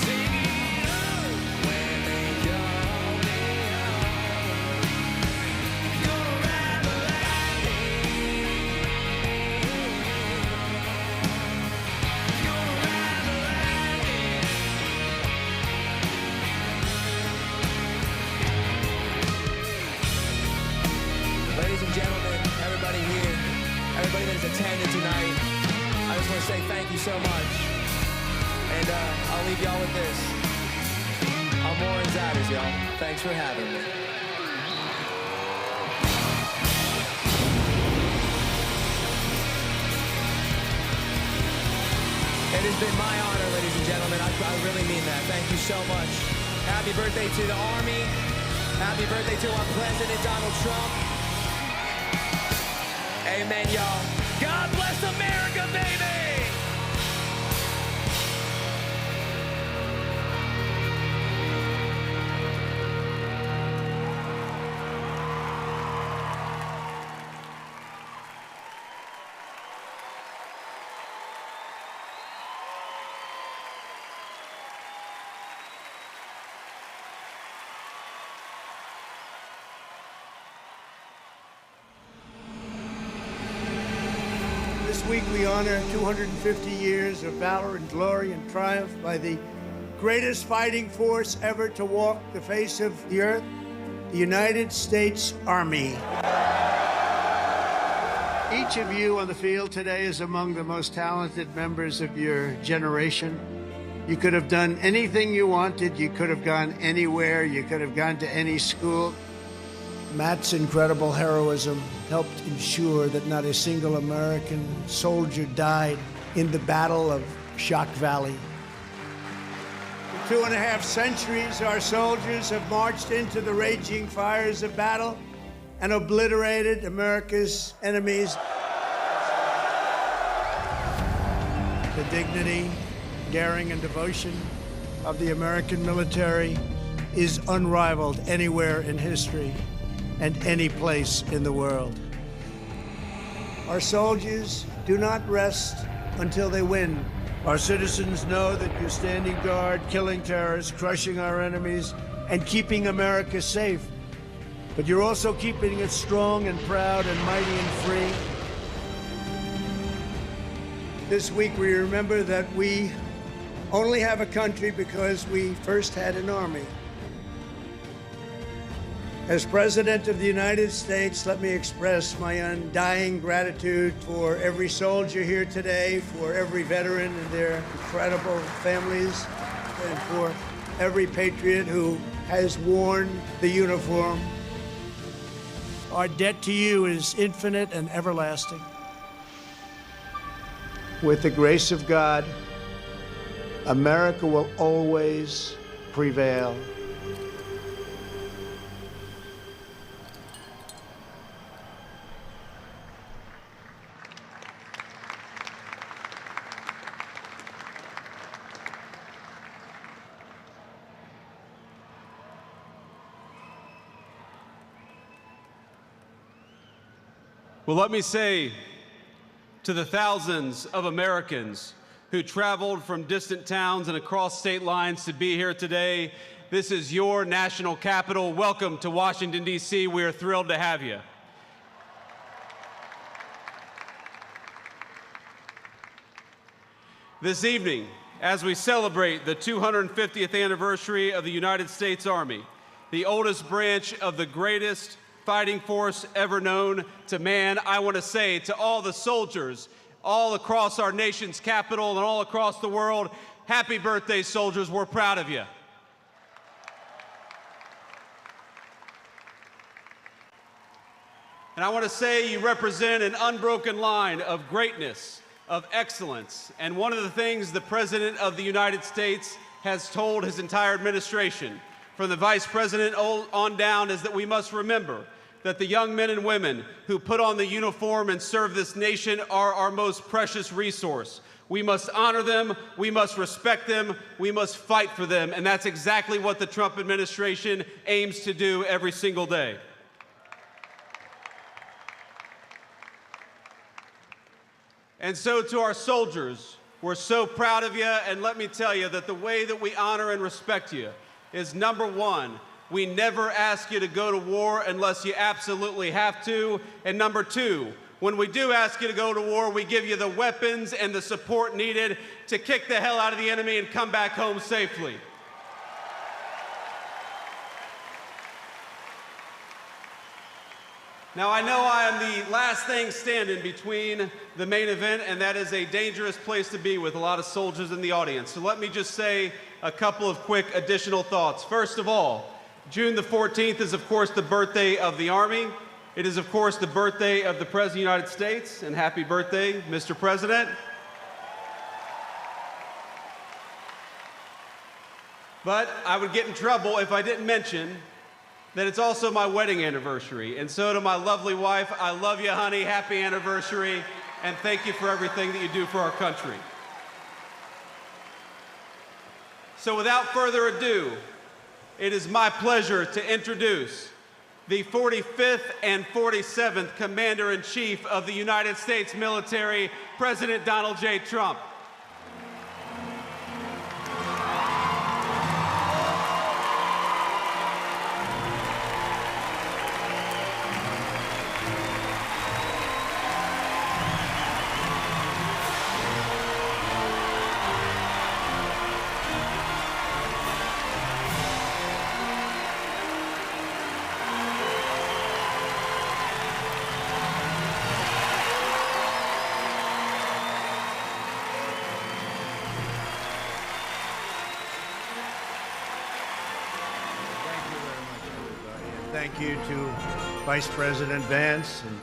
Singing, oh, when they call me home. Gonna ride the lightning. Gonna ride the lightning. Ladies and gentlemen, everybody here, everybody that has attended tonight, I just want to say thank you so much. And I'll leave y'all with this. I'm more Insiders, y'all. Thanks for having me. It has been my honor, ladies and gentlemen. I really mean that. Thank you so much. Happy birthday to the Army. Happy birthday to our President, Donald Trump. Amen, y'all. God bless America, baby! This week we honor 250 years of valor and glory and triumph by the greatest fighting force ever to walk the face of the earth, the United States Army. Each of you on the field today is among the most talented members of your generation. You could have done anything you wanted. You could have gone anywhere. You could have gone to any school. Matt's incredible heroism helped ensure that not a single American soldier died in the Battle of Shock Valley. For 2.5 centuries, our soldiers have marched into the raging fires of battle and obliterated America's enemies. The dignity, daring, and devotion of the American military is unrivaled anywhere in history and any place in the world. Our soldiers do not rest until they win. Our citizens know that you're standing guard, killing terrorists, crushing our enemies, and keeping America safe. But you're also keeping it strong and proud and mighty and free. This week we remember that we only have a country because we first had an army. As President of the United States, let me express my undying gratitude for every soldier here today, for every veteran and their incredible families, and for every patriot who has worn the uniform. Our debt to you is infinite and everlasting. With the grace of God, America will always prevail. Well, let me say to the thousands of Americans who traveled from distant towns and across state lines to be here today, this is your national capital. Welcome to Washington, D.C. We are thrilled to have you. This evening, as we celebrate the 250th anniversary of the United States Army, the oldest branch of the greatest fighting force ever known to man, I want to say to all the soldiers all across our nation's capital and all across the world, happy birthday, soldiers. We're proud of you. And I want to say you represent an unbroken line of greatness, of excellence. And one of the things the President of the United States has told his entire administration, from the Vice President on down, is that we must remember that the young men and women who put on the uniform and serve this nation are our most precious resource. We must honor them, we must respect them, we must fight for them, and that's exactly what the Trump administration aims to do every single day. And so to our soldiers, we're so proud of you, and let me tell you that the way that we honor and respect you is, number one, we never ask you to go to war unless you absolutely have to. And number two, when we do ask you to go to war, we give you the weapons and the support needed to kick the hell out of the enemy and come back home safely. Now, I know I am the last thing standing between the main event, and that is a dangerous place to be with a lot of soldiers in the audience. So let me just say a couple of quick additional thoughts. First of all, June the 14th is, of course, the birthday of the Army. It is, of course, the birthday of the President of the United States, and happy birthday, Mr. President. But I would get in trouble if I didn't mention that it's also my wedding anniversary. And so to my lovely wife, I love you, honey, happy anniversary, and thank you for everything that you do for our country. So without further ado, it is my pleasure to introduce the 45th and 47th Commander-in-Chief of the United States Military, President Donald J. Trump. Thank you to Vice President Vance, and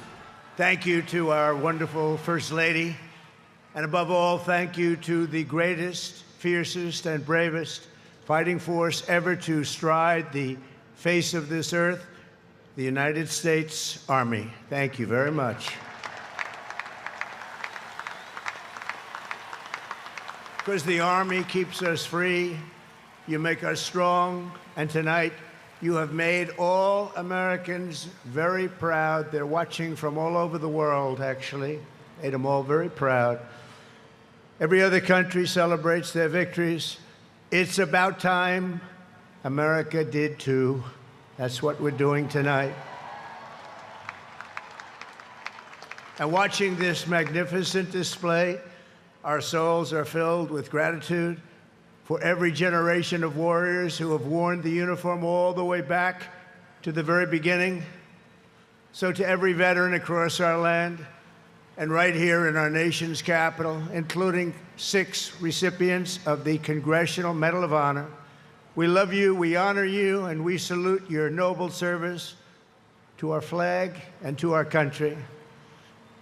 thank you to our wonderful First Lady, and above all, thank you to the greatest, fiercest, and bravest fighting force ever to stride the face of this earth, the United States Army. Thank you very much. Because the Army keeps us free, you make us strong, and tonight, you have made all Americans very proud. They're watching from all over the world, actually. Made them all very proud. Every other country celebrates their victories. It's about time America did too. That's what we're doing tonight. And watching this magnificent display, our souls are filled with gratitude for every generation of warriors who have worn the uniform all the way back to the very beginning, so to every veteran across our land and right here in our nation's capital, including 6 recipients of the Congressional Medal of Honor, we love you, we honor you, and we salute your noble service to our flag and to our country.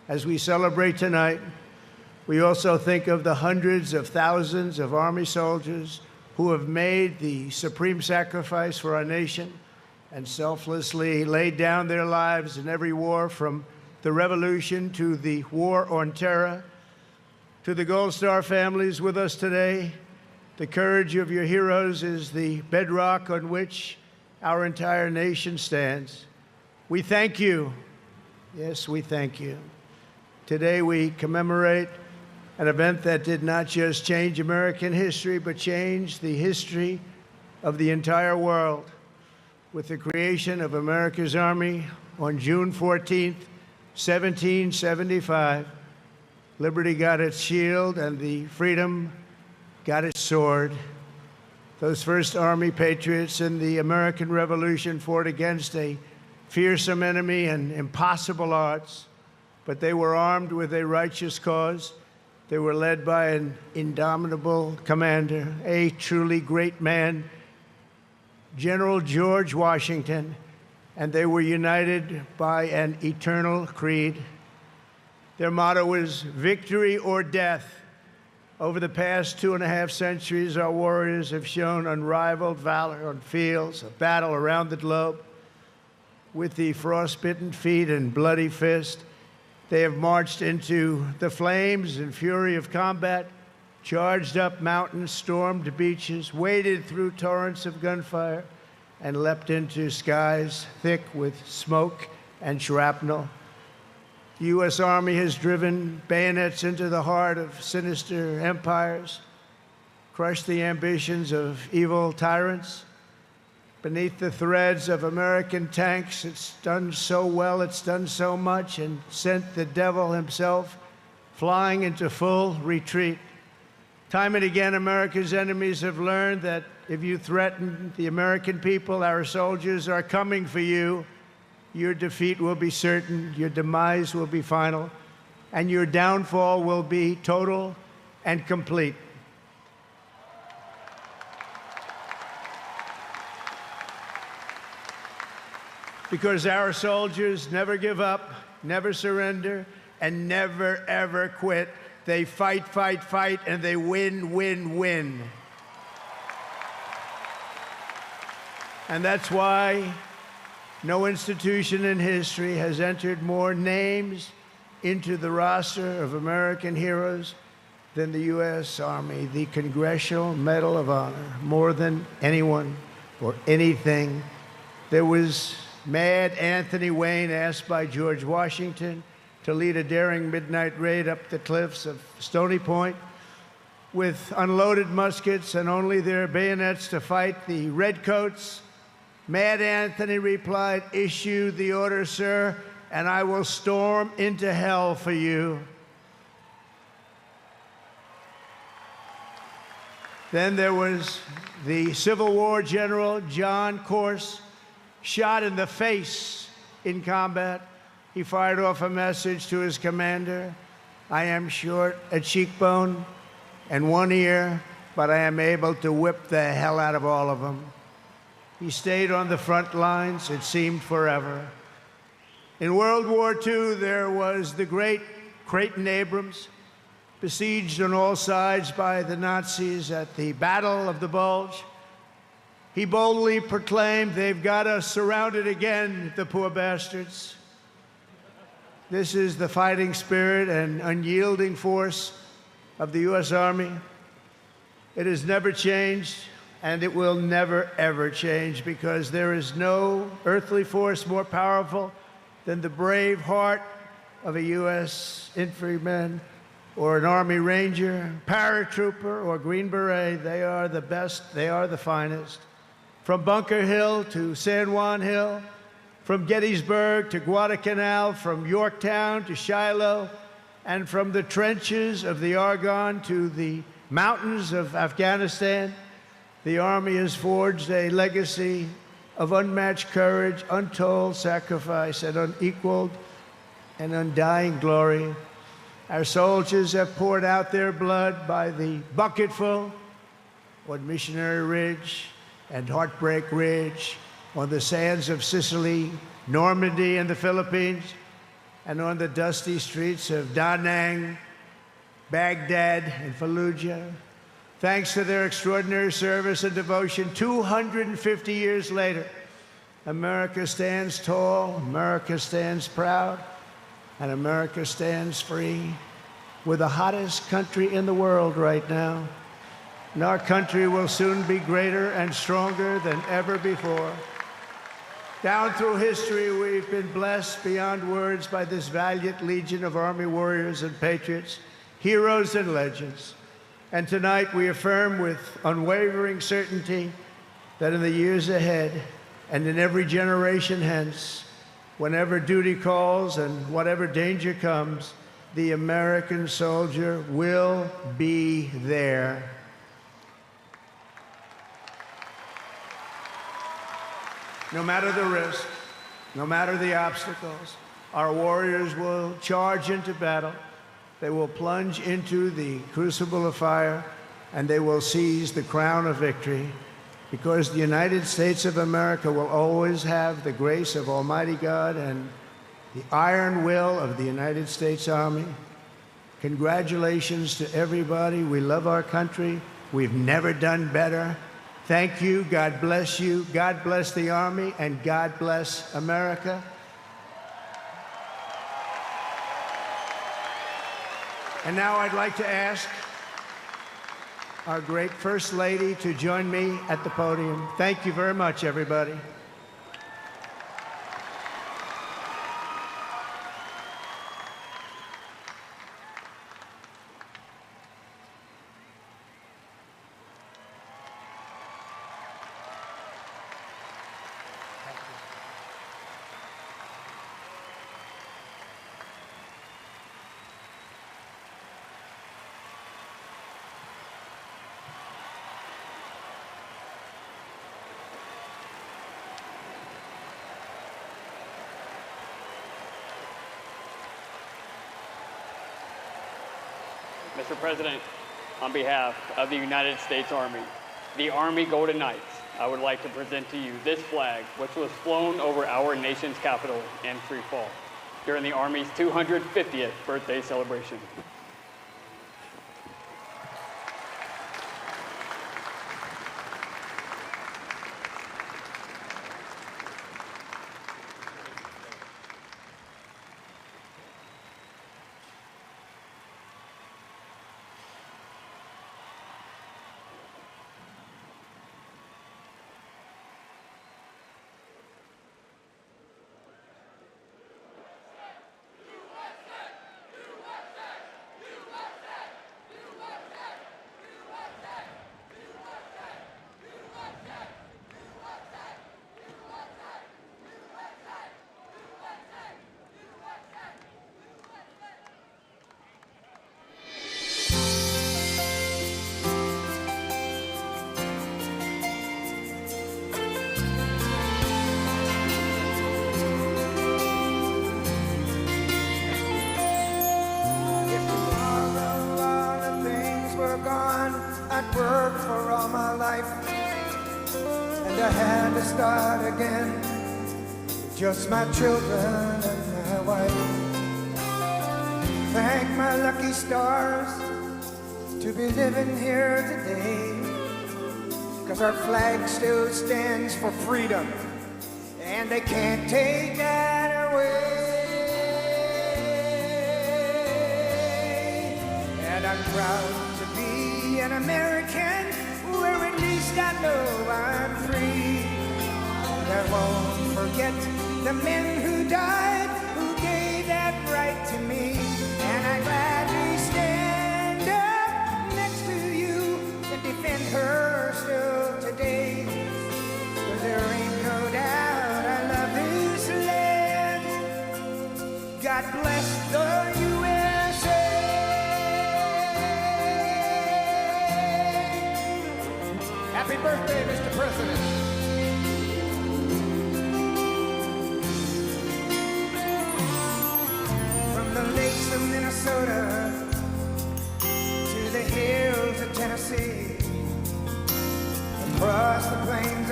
As we celebrate tonight, we also think of the hundreds of thousands of Army soldiers who have made the supreme sacrifice for our nation and selflessly laid down their lives in every war, from the Revolution to the War on Terror. To the Gold Star families with us today, the courage of your heroes is the bedrock on which our entire nation stands. We thank you. Yes, we thank you. Today we commemorate an event that did not just change American history, but changed the history of the entire world. With the creation of America's Army on June 14th, 1775, liberty got its shield and the freedom got its sword. Those first Army patriots in the American Revolution fought against a fearsome enemy and impossible odds, but they were armed with a righteous cause. They were led by an indomitable commander, a truly great man, General George Washington, and they were united by an eternal creed. Their motto was victory or death. Over the past 2.5 centuries, our warriors have shown unrivaled valor on fields of battle around the globe. With the frostbitten feet and bloody fist, they have marched into the flames and fury of combat, charged up mountains, stormed beaches, waded through torrents of gunfire, and leapt into skies thick with smoke and shrapnel. The U.S. Army has driven bayonets into the heart of sinister empires, crushed the ambitions of evil tyrants. Beneath the threads of American tanks, it's done so well, it's done so much, and sent the devil himself flying into full retreat. Time and again, America's enemies have learned that if you threaten the American people, our soldiers are coming for you. Your defeat will be certain, your demise will be final, and your downfall will be total and complete. Because our soldiers never give up, never surrender, and never, ever quit. They fight, fight, fight, and they win, win, win. And that's why no institution in history has entered more names into the roster of American heroes than the U.S. Army, the Congressional Medal of Honor, more than anyone or anything. There was Mad Anthony Wayne, asked by George Washington to lead a daring midnight raid up the cliffs of Stony Point with unloaded muskets and only their bayonets to fight the redcoats. Mad Anthony replied, "Issue the order, sir, and I will storm into hell for you." Then there was the Civil War general, John Corse, shot in the face in combat. He fired off a message to his commander: "I am short a cheekbone and one ear, but I am able to whip the hell out of all of them." He stayed on the front lines, it seemed forever. In World War II, there was the great Creighton Abrams, besieged on all sides by the Nazis at the Battle of the Bulge. He boldly proclaimed, "They've got us surrounded again, the poor bastards." This is the fighting spirit and unyielding force of the U.S. Army. It has never changed, and it will never, ever change, because there is no earthly force more powerful than the brave heart of a U.S. infantryman or an Army Ranger, paratrooper, or Green Beret. They are the best, they are the finest. From Bunker Hill to San Juan Hill, from Gettysburg to Guadalcanal, from Yorktown to Shiloh, and from the trenches of the Argonne to the mountains of Afghanistan, the Army has forged a legacy of unmatched courage, untold sacrifice, and unequaled and undying glory. Our soldiers have poured out their blood by the bucketful on Missionary Ridge and Heartbreak Ridge, on the sands of Sicily, Normandy, and the Philippines, and on the dusty streets of Da Nang, Baghdad, and Fallujah. Thanks to their extraordinary service and devotion, 250 years later, America stands tall, America stands proud, and America stands free. We're the hottest country in the world right now, and our country will soon be greater and stronger than ever before. Down through history, we've been blessed beyond words by this valiant legion of Army warriors and patriots, heroes and legends. And tonight we affirm with unwavering certainty that in the years ahead and in every generation hence, whenever duty calls and whatever danger comes, the American soldier will be there. No matter the risk, no matter the obstacles, our warriors will charge into battle. They will plunge into the crucible of fire, and they will seize the crown of victory, because the United States of America will always have the grace of Almighty God and the iron will of the United States Army. Congratulations to everybody. We love our country. We've never done better. Thank you. God bless you. God bless the Army, and God bless America. And now I'd like to ask our great First Lady to join me at the podium. Thank you very much, everybody. Mr. President, on behalf of the United States Army, the Army Golden Knights, I would like to present to you this flag, which was flown over our nation's capital in free fall during the Army's 250th birthday celebration. I'd worked for all my life, and I had to start again with just my children and my wife. Thank my lucky stars to be living here today, 'cause our flag still stands for freedom, and they can't take that away. And I'm proud to be an American, where at least I know I'm free. And I won't forget the men who died, who gave that right to me. And I gladly stand up next to you and defend her still today. 'Cause there ain't no doubt I love this land. God bless the USA. Happy birthday, Mr. President.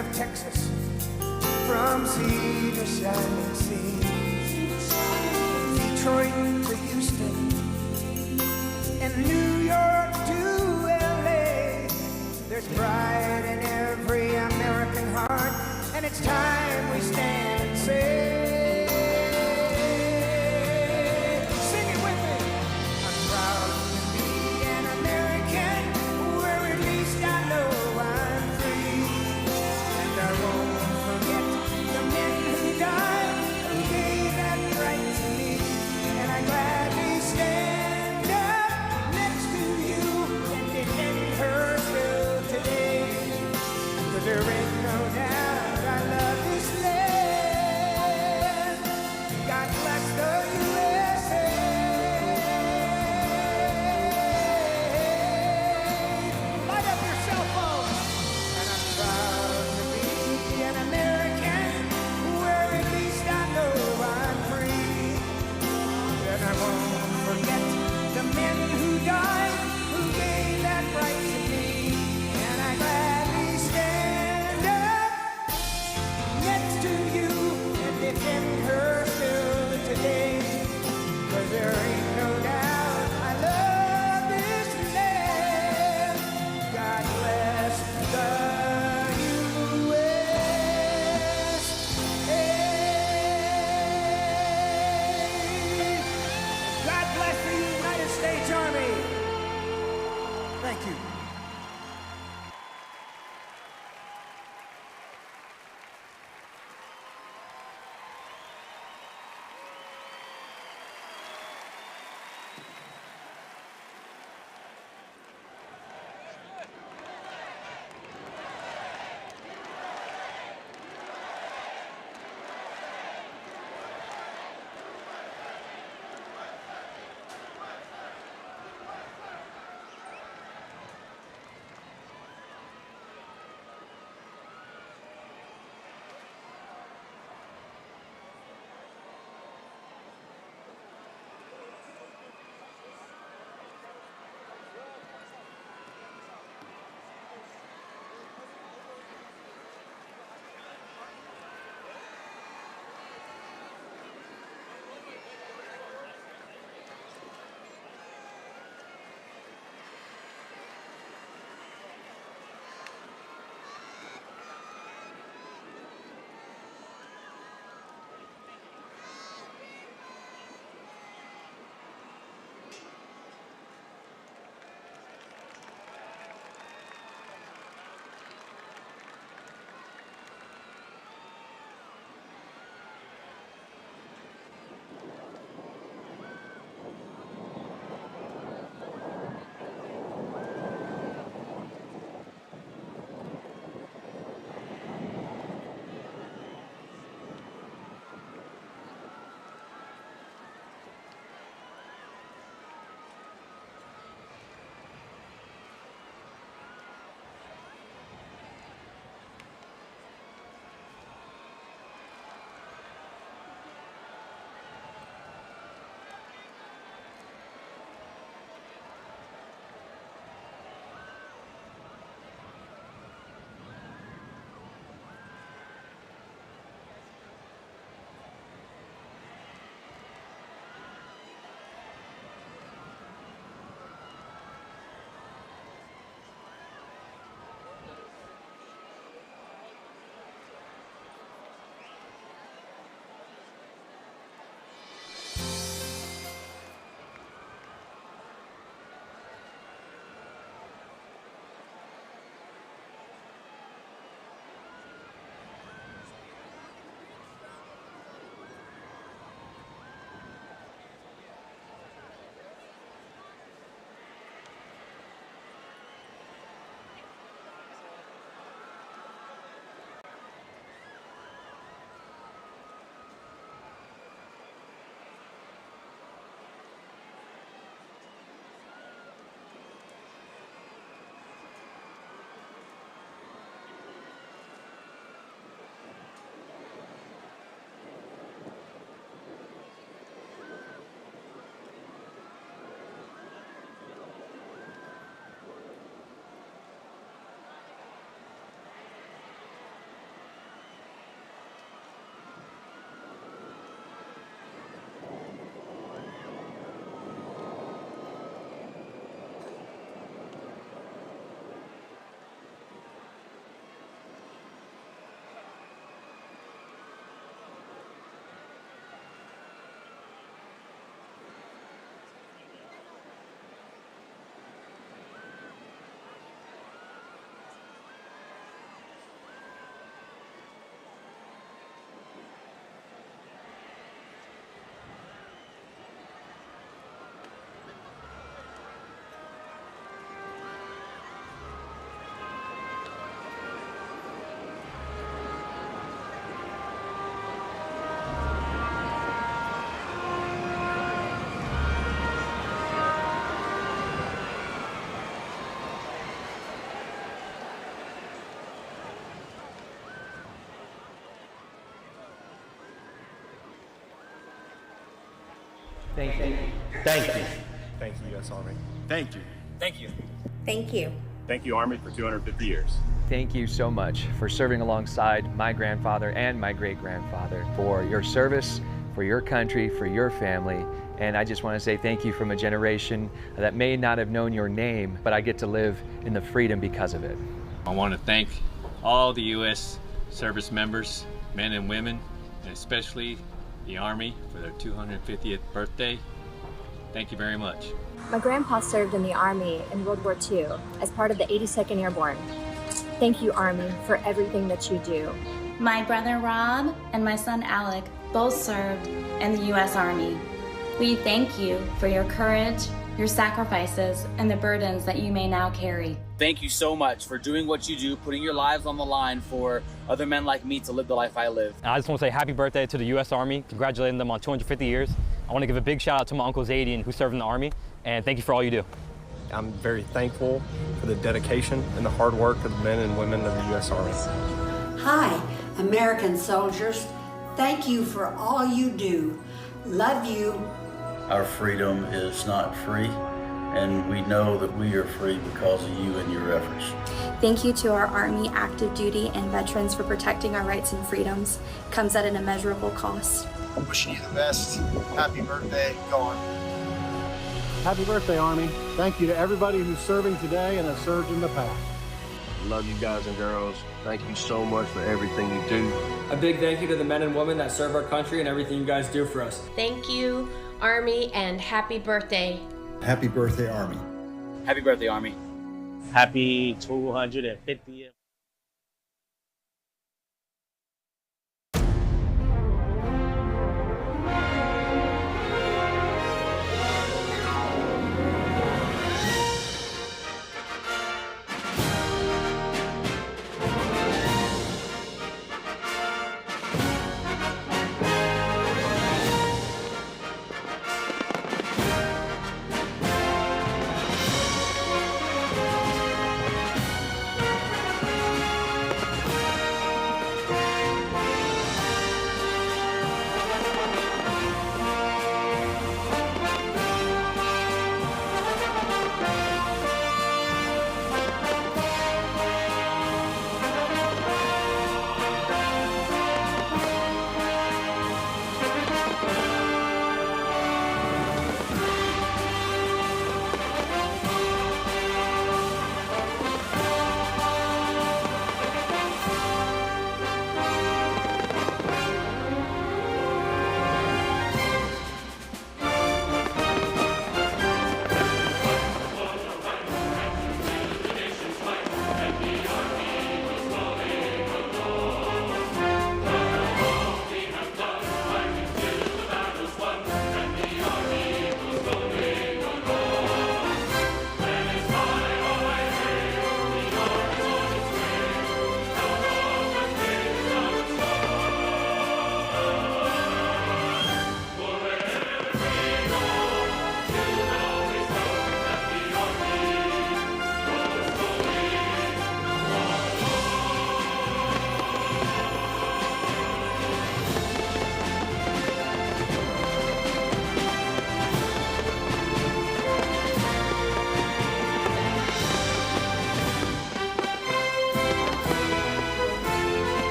of Texas, from sea to shining sea, Detroit to Houston, and New York to LA. There's pride in every American heart, and it's time we stand and say, sing it with me. I'm proud to be an American, where at least I know I'm free. And I won't forget the men who died, who gave that right to me. And I gladly stand up next to you and defend her still today. 'Cause there ain't no doubt I love this land. God bless the USA. Light up your cell phone. And I'm proud to be an American, where at least I know I'm free. And I won't forget the men who died, who gave that right to me. And I gladly stand up next to you and defend her still today. 'Cause there ain't no doubt I love this land. God bless the USA. God bless the United States Army. Thank you. Thank you. Thank you. Thank you, U.S. Army. Thank you. Thank you. Thank you. Thank you, Army, for 250 years. Thank you so much for serving alongside my grandfather and my great-grandfather, for your service, for your country, for your family. And I just want to say thank you from a generation that may not have known your name, but I get to live in the freedom because of it. I want to thank all the U.S. service members, men and women, and especially the Army for their 250th birthday. Thank you very much. My grandpa served in the Army in World War II as part of the 82nd Airborne. Thank you, Army, for everything that you do. My brother Rob and my son Alec both served in the U.S. Army. We thank you for your courage, your sacrifices, and the burdens that you may now carry. Thank you so much for doing what you do, putting your lives on the line for other men like me to live the life I live. And I just want to say happy birthday to the U.S. Army, congratulating them on 250 years. I want to give a big shout out to my Uncle Zadian, who served in the Army, and thank you for all you do. I'm very thankful for the dedication and the hard work of the men and women of the U.S. Army. Hi, American soldiers. Thank you for all you do. Love you. Our freedom is not free, and we know that we are free because of you and your efforts. Thank you to our Army active duty and veterans for protecting our rights and freedoms. It comes at an immeasurable cost. I'm wishing you the best. Happy birthday. Go on. Happy birthday, Army. Thank you to everybody who's serving today and has served in the past. Love you guys and girls. Thank you so much for everything you do. A big thank you to the men and women that serve our country and everything you guys do for us. Thank you, Army, and happy birthday. Happy birthday, Army. Happy birthday, Army. Happy 250th.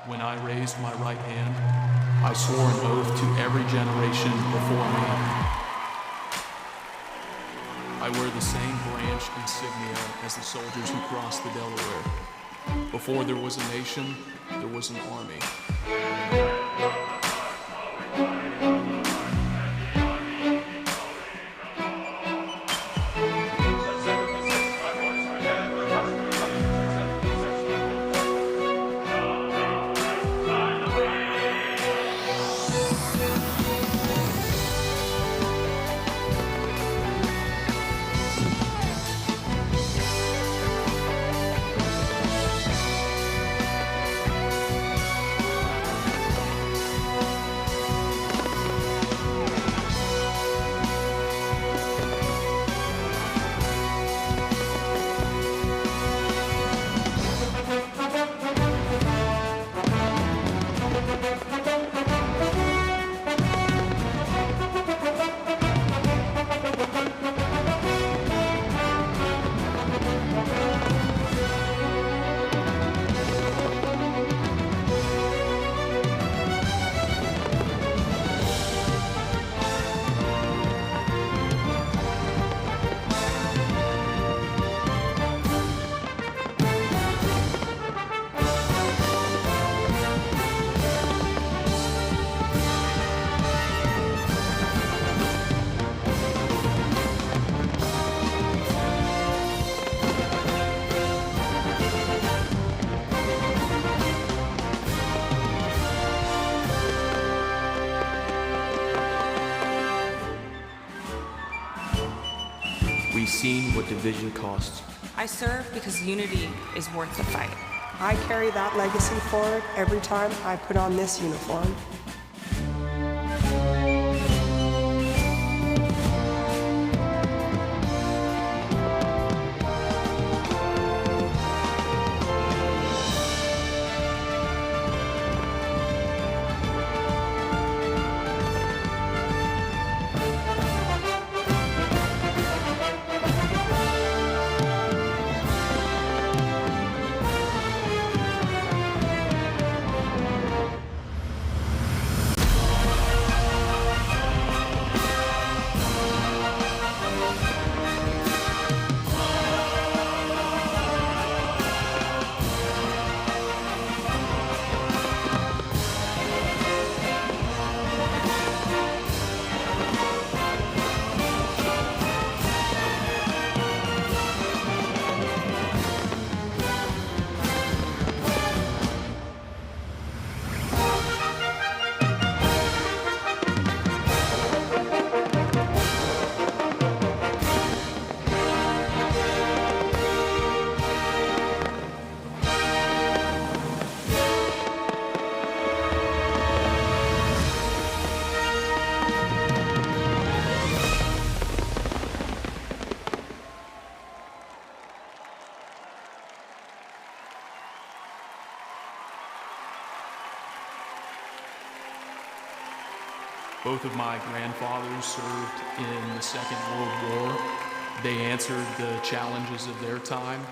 When I raised my right hand, I swore an oath to every generation before me. I wear the same branch insignia as the soldiers who crossed the Delaware. Before there was a nation, there was an army. we've seen what division costs. I serve because unity is worth the fight. I carry that legacy forward every time I put on this uniform. Both of my grandfathers served in the Second World War. They answered the challenges of their time,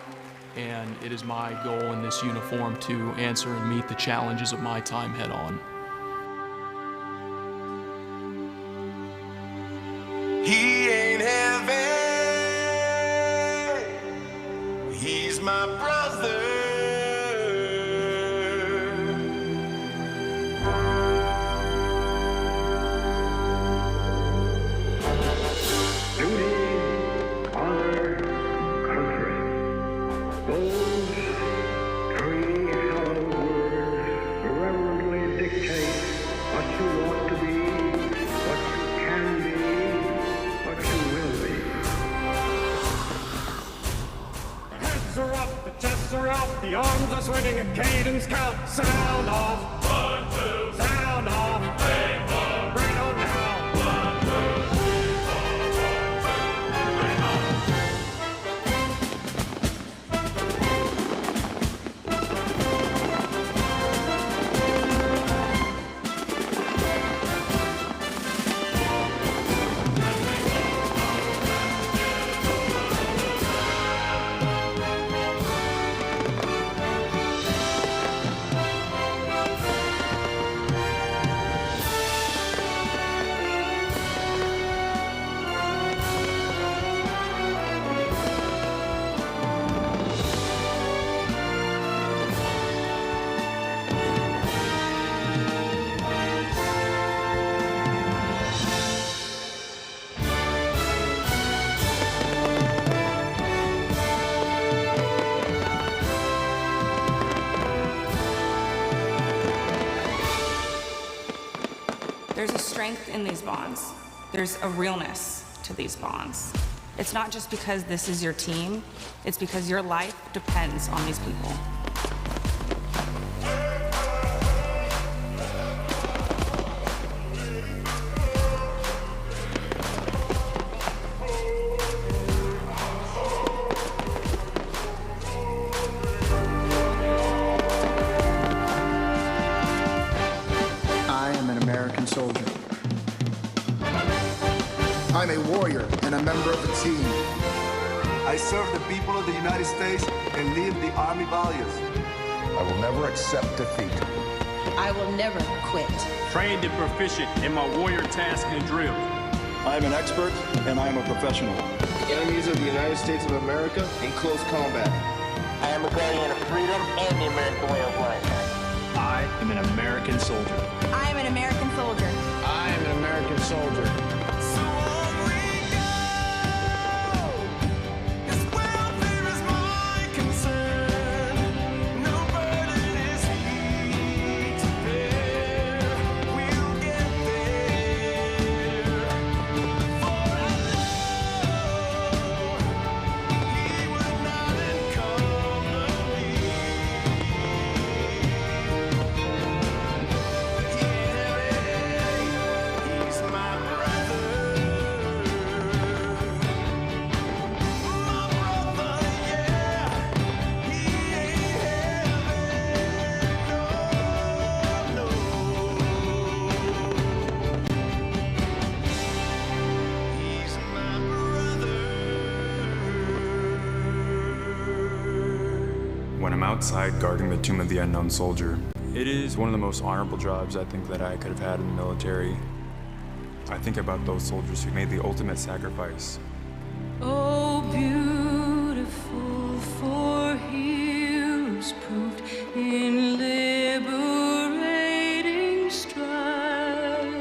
and it is my goal in this uniform to answer and meet the challenges of my time head on. He ain't heaven, he's my brother. The arms are swinging a cadence count. Sound off. 1, 2. Sound off. Bring on. Bring on now. 1, 2, 3, 4, 1, 2. Bring on. There's a strength in these bonds. There's a realness to these bonds. It's not just because this is your team, it's because your life depends on these people. Soldier. I'm a warrior and a member of the team. I serve the people of the United States and live the Army values. I will never accept defeat. I will never quit. Trained and proficient in my warrior task and drill. I am an expert and I am a professional. Enemies of the United States of America in close combat. I am a guardian of freedom and the American way of life. I am an American soldier. I am an American soldier. I am an American soldier. So on we go. This welfare is my concern. No burden is he to bear. We'll get there. For I know when I'm outside guarding the tomb of the unknown soldier. It is one of the most honorable jobs I think that I could have had in the military. I think about those soldiers who made the ultimate sacrifice. Oh, beautiful for heroes proved in liberating strife.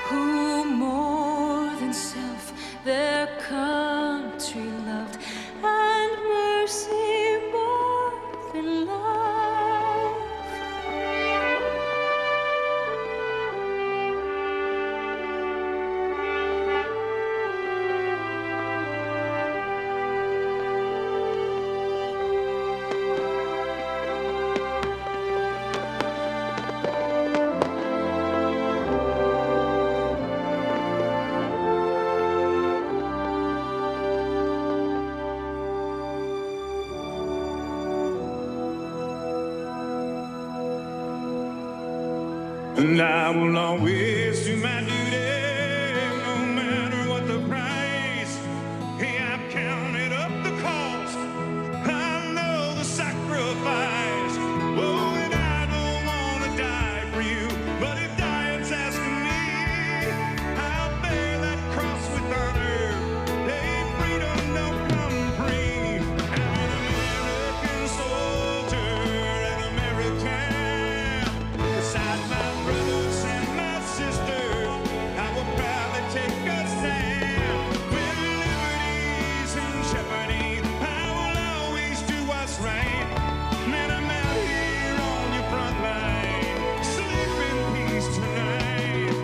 Who more than self their country loved, and mercy more than life. And I will always do my duty, no matter what the price. Hey, I've counted up the cost, I know the sacrifice. Oh, and I don't want to die for you, but if dying's asking me, I'll bear that cross with honor. Hey, freedom don't come free. I'm an American soldier, an American. Beside my brothers and my sisters, I will proudly take a stand. With liberties in jeopardy, I will always do what's right. Man, I'm out here on your front line, sleep in peace tonight.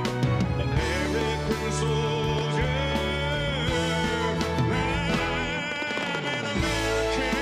American soldier, I'm an American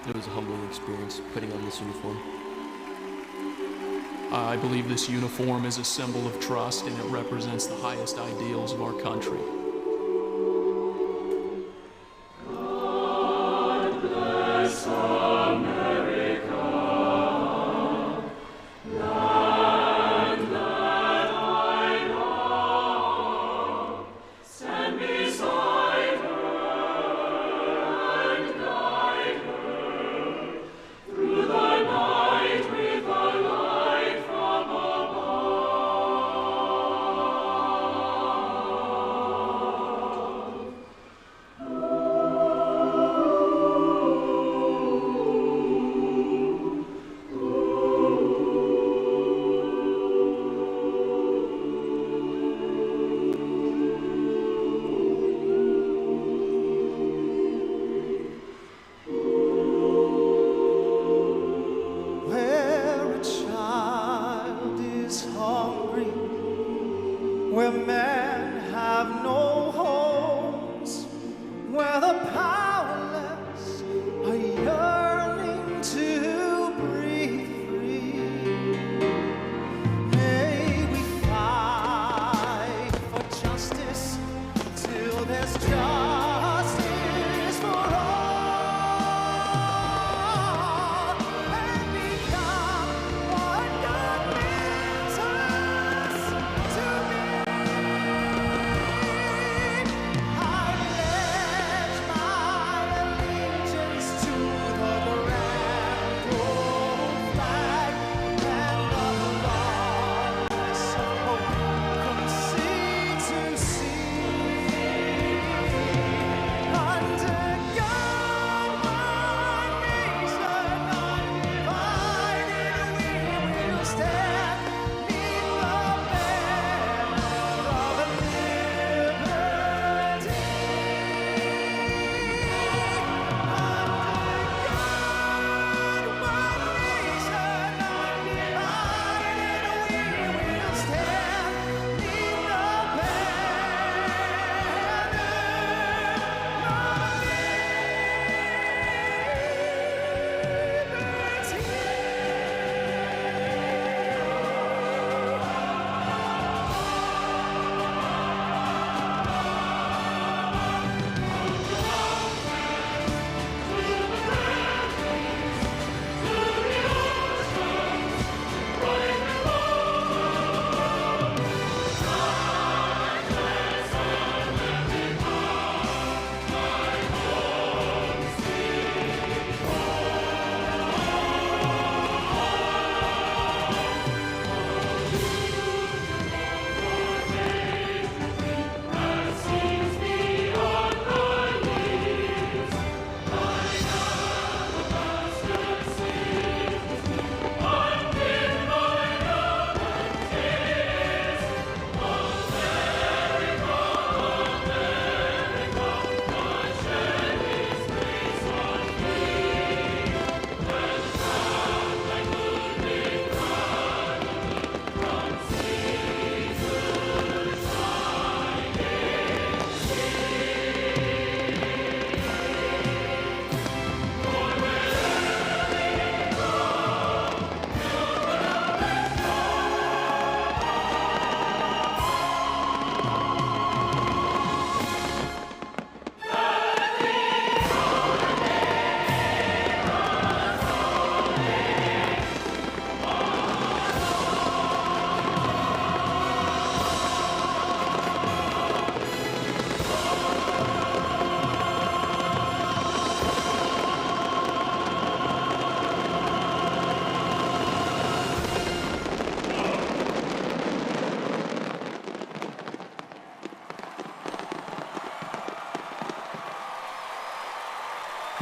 It was a humbling experience putting on this uniform. I believe this uniform is a symbol of trust, and it represents the highest ideals of our country. God bless America, land that I love. Stand beside her and guide her through the night with a light from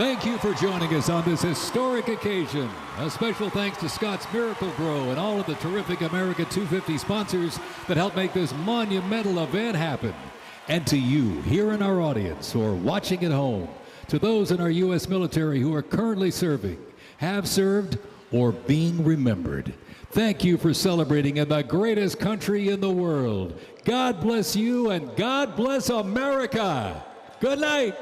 Thank you for joining us on this historic occasion. A special thanks to Scott's Miracle Grow and all of the terrific America 250 sponsors that helped make this monumental event happen. And to you here in our audience or watching at home, to those in our U.S. military who are currently serving, have served, or being remembered. Thank you for celebrating in the greatest country in the world. God bless you and God bless America. Good night.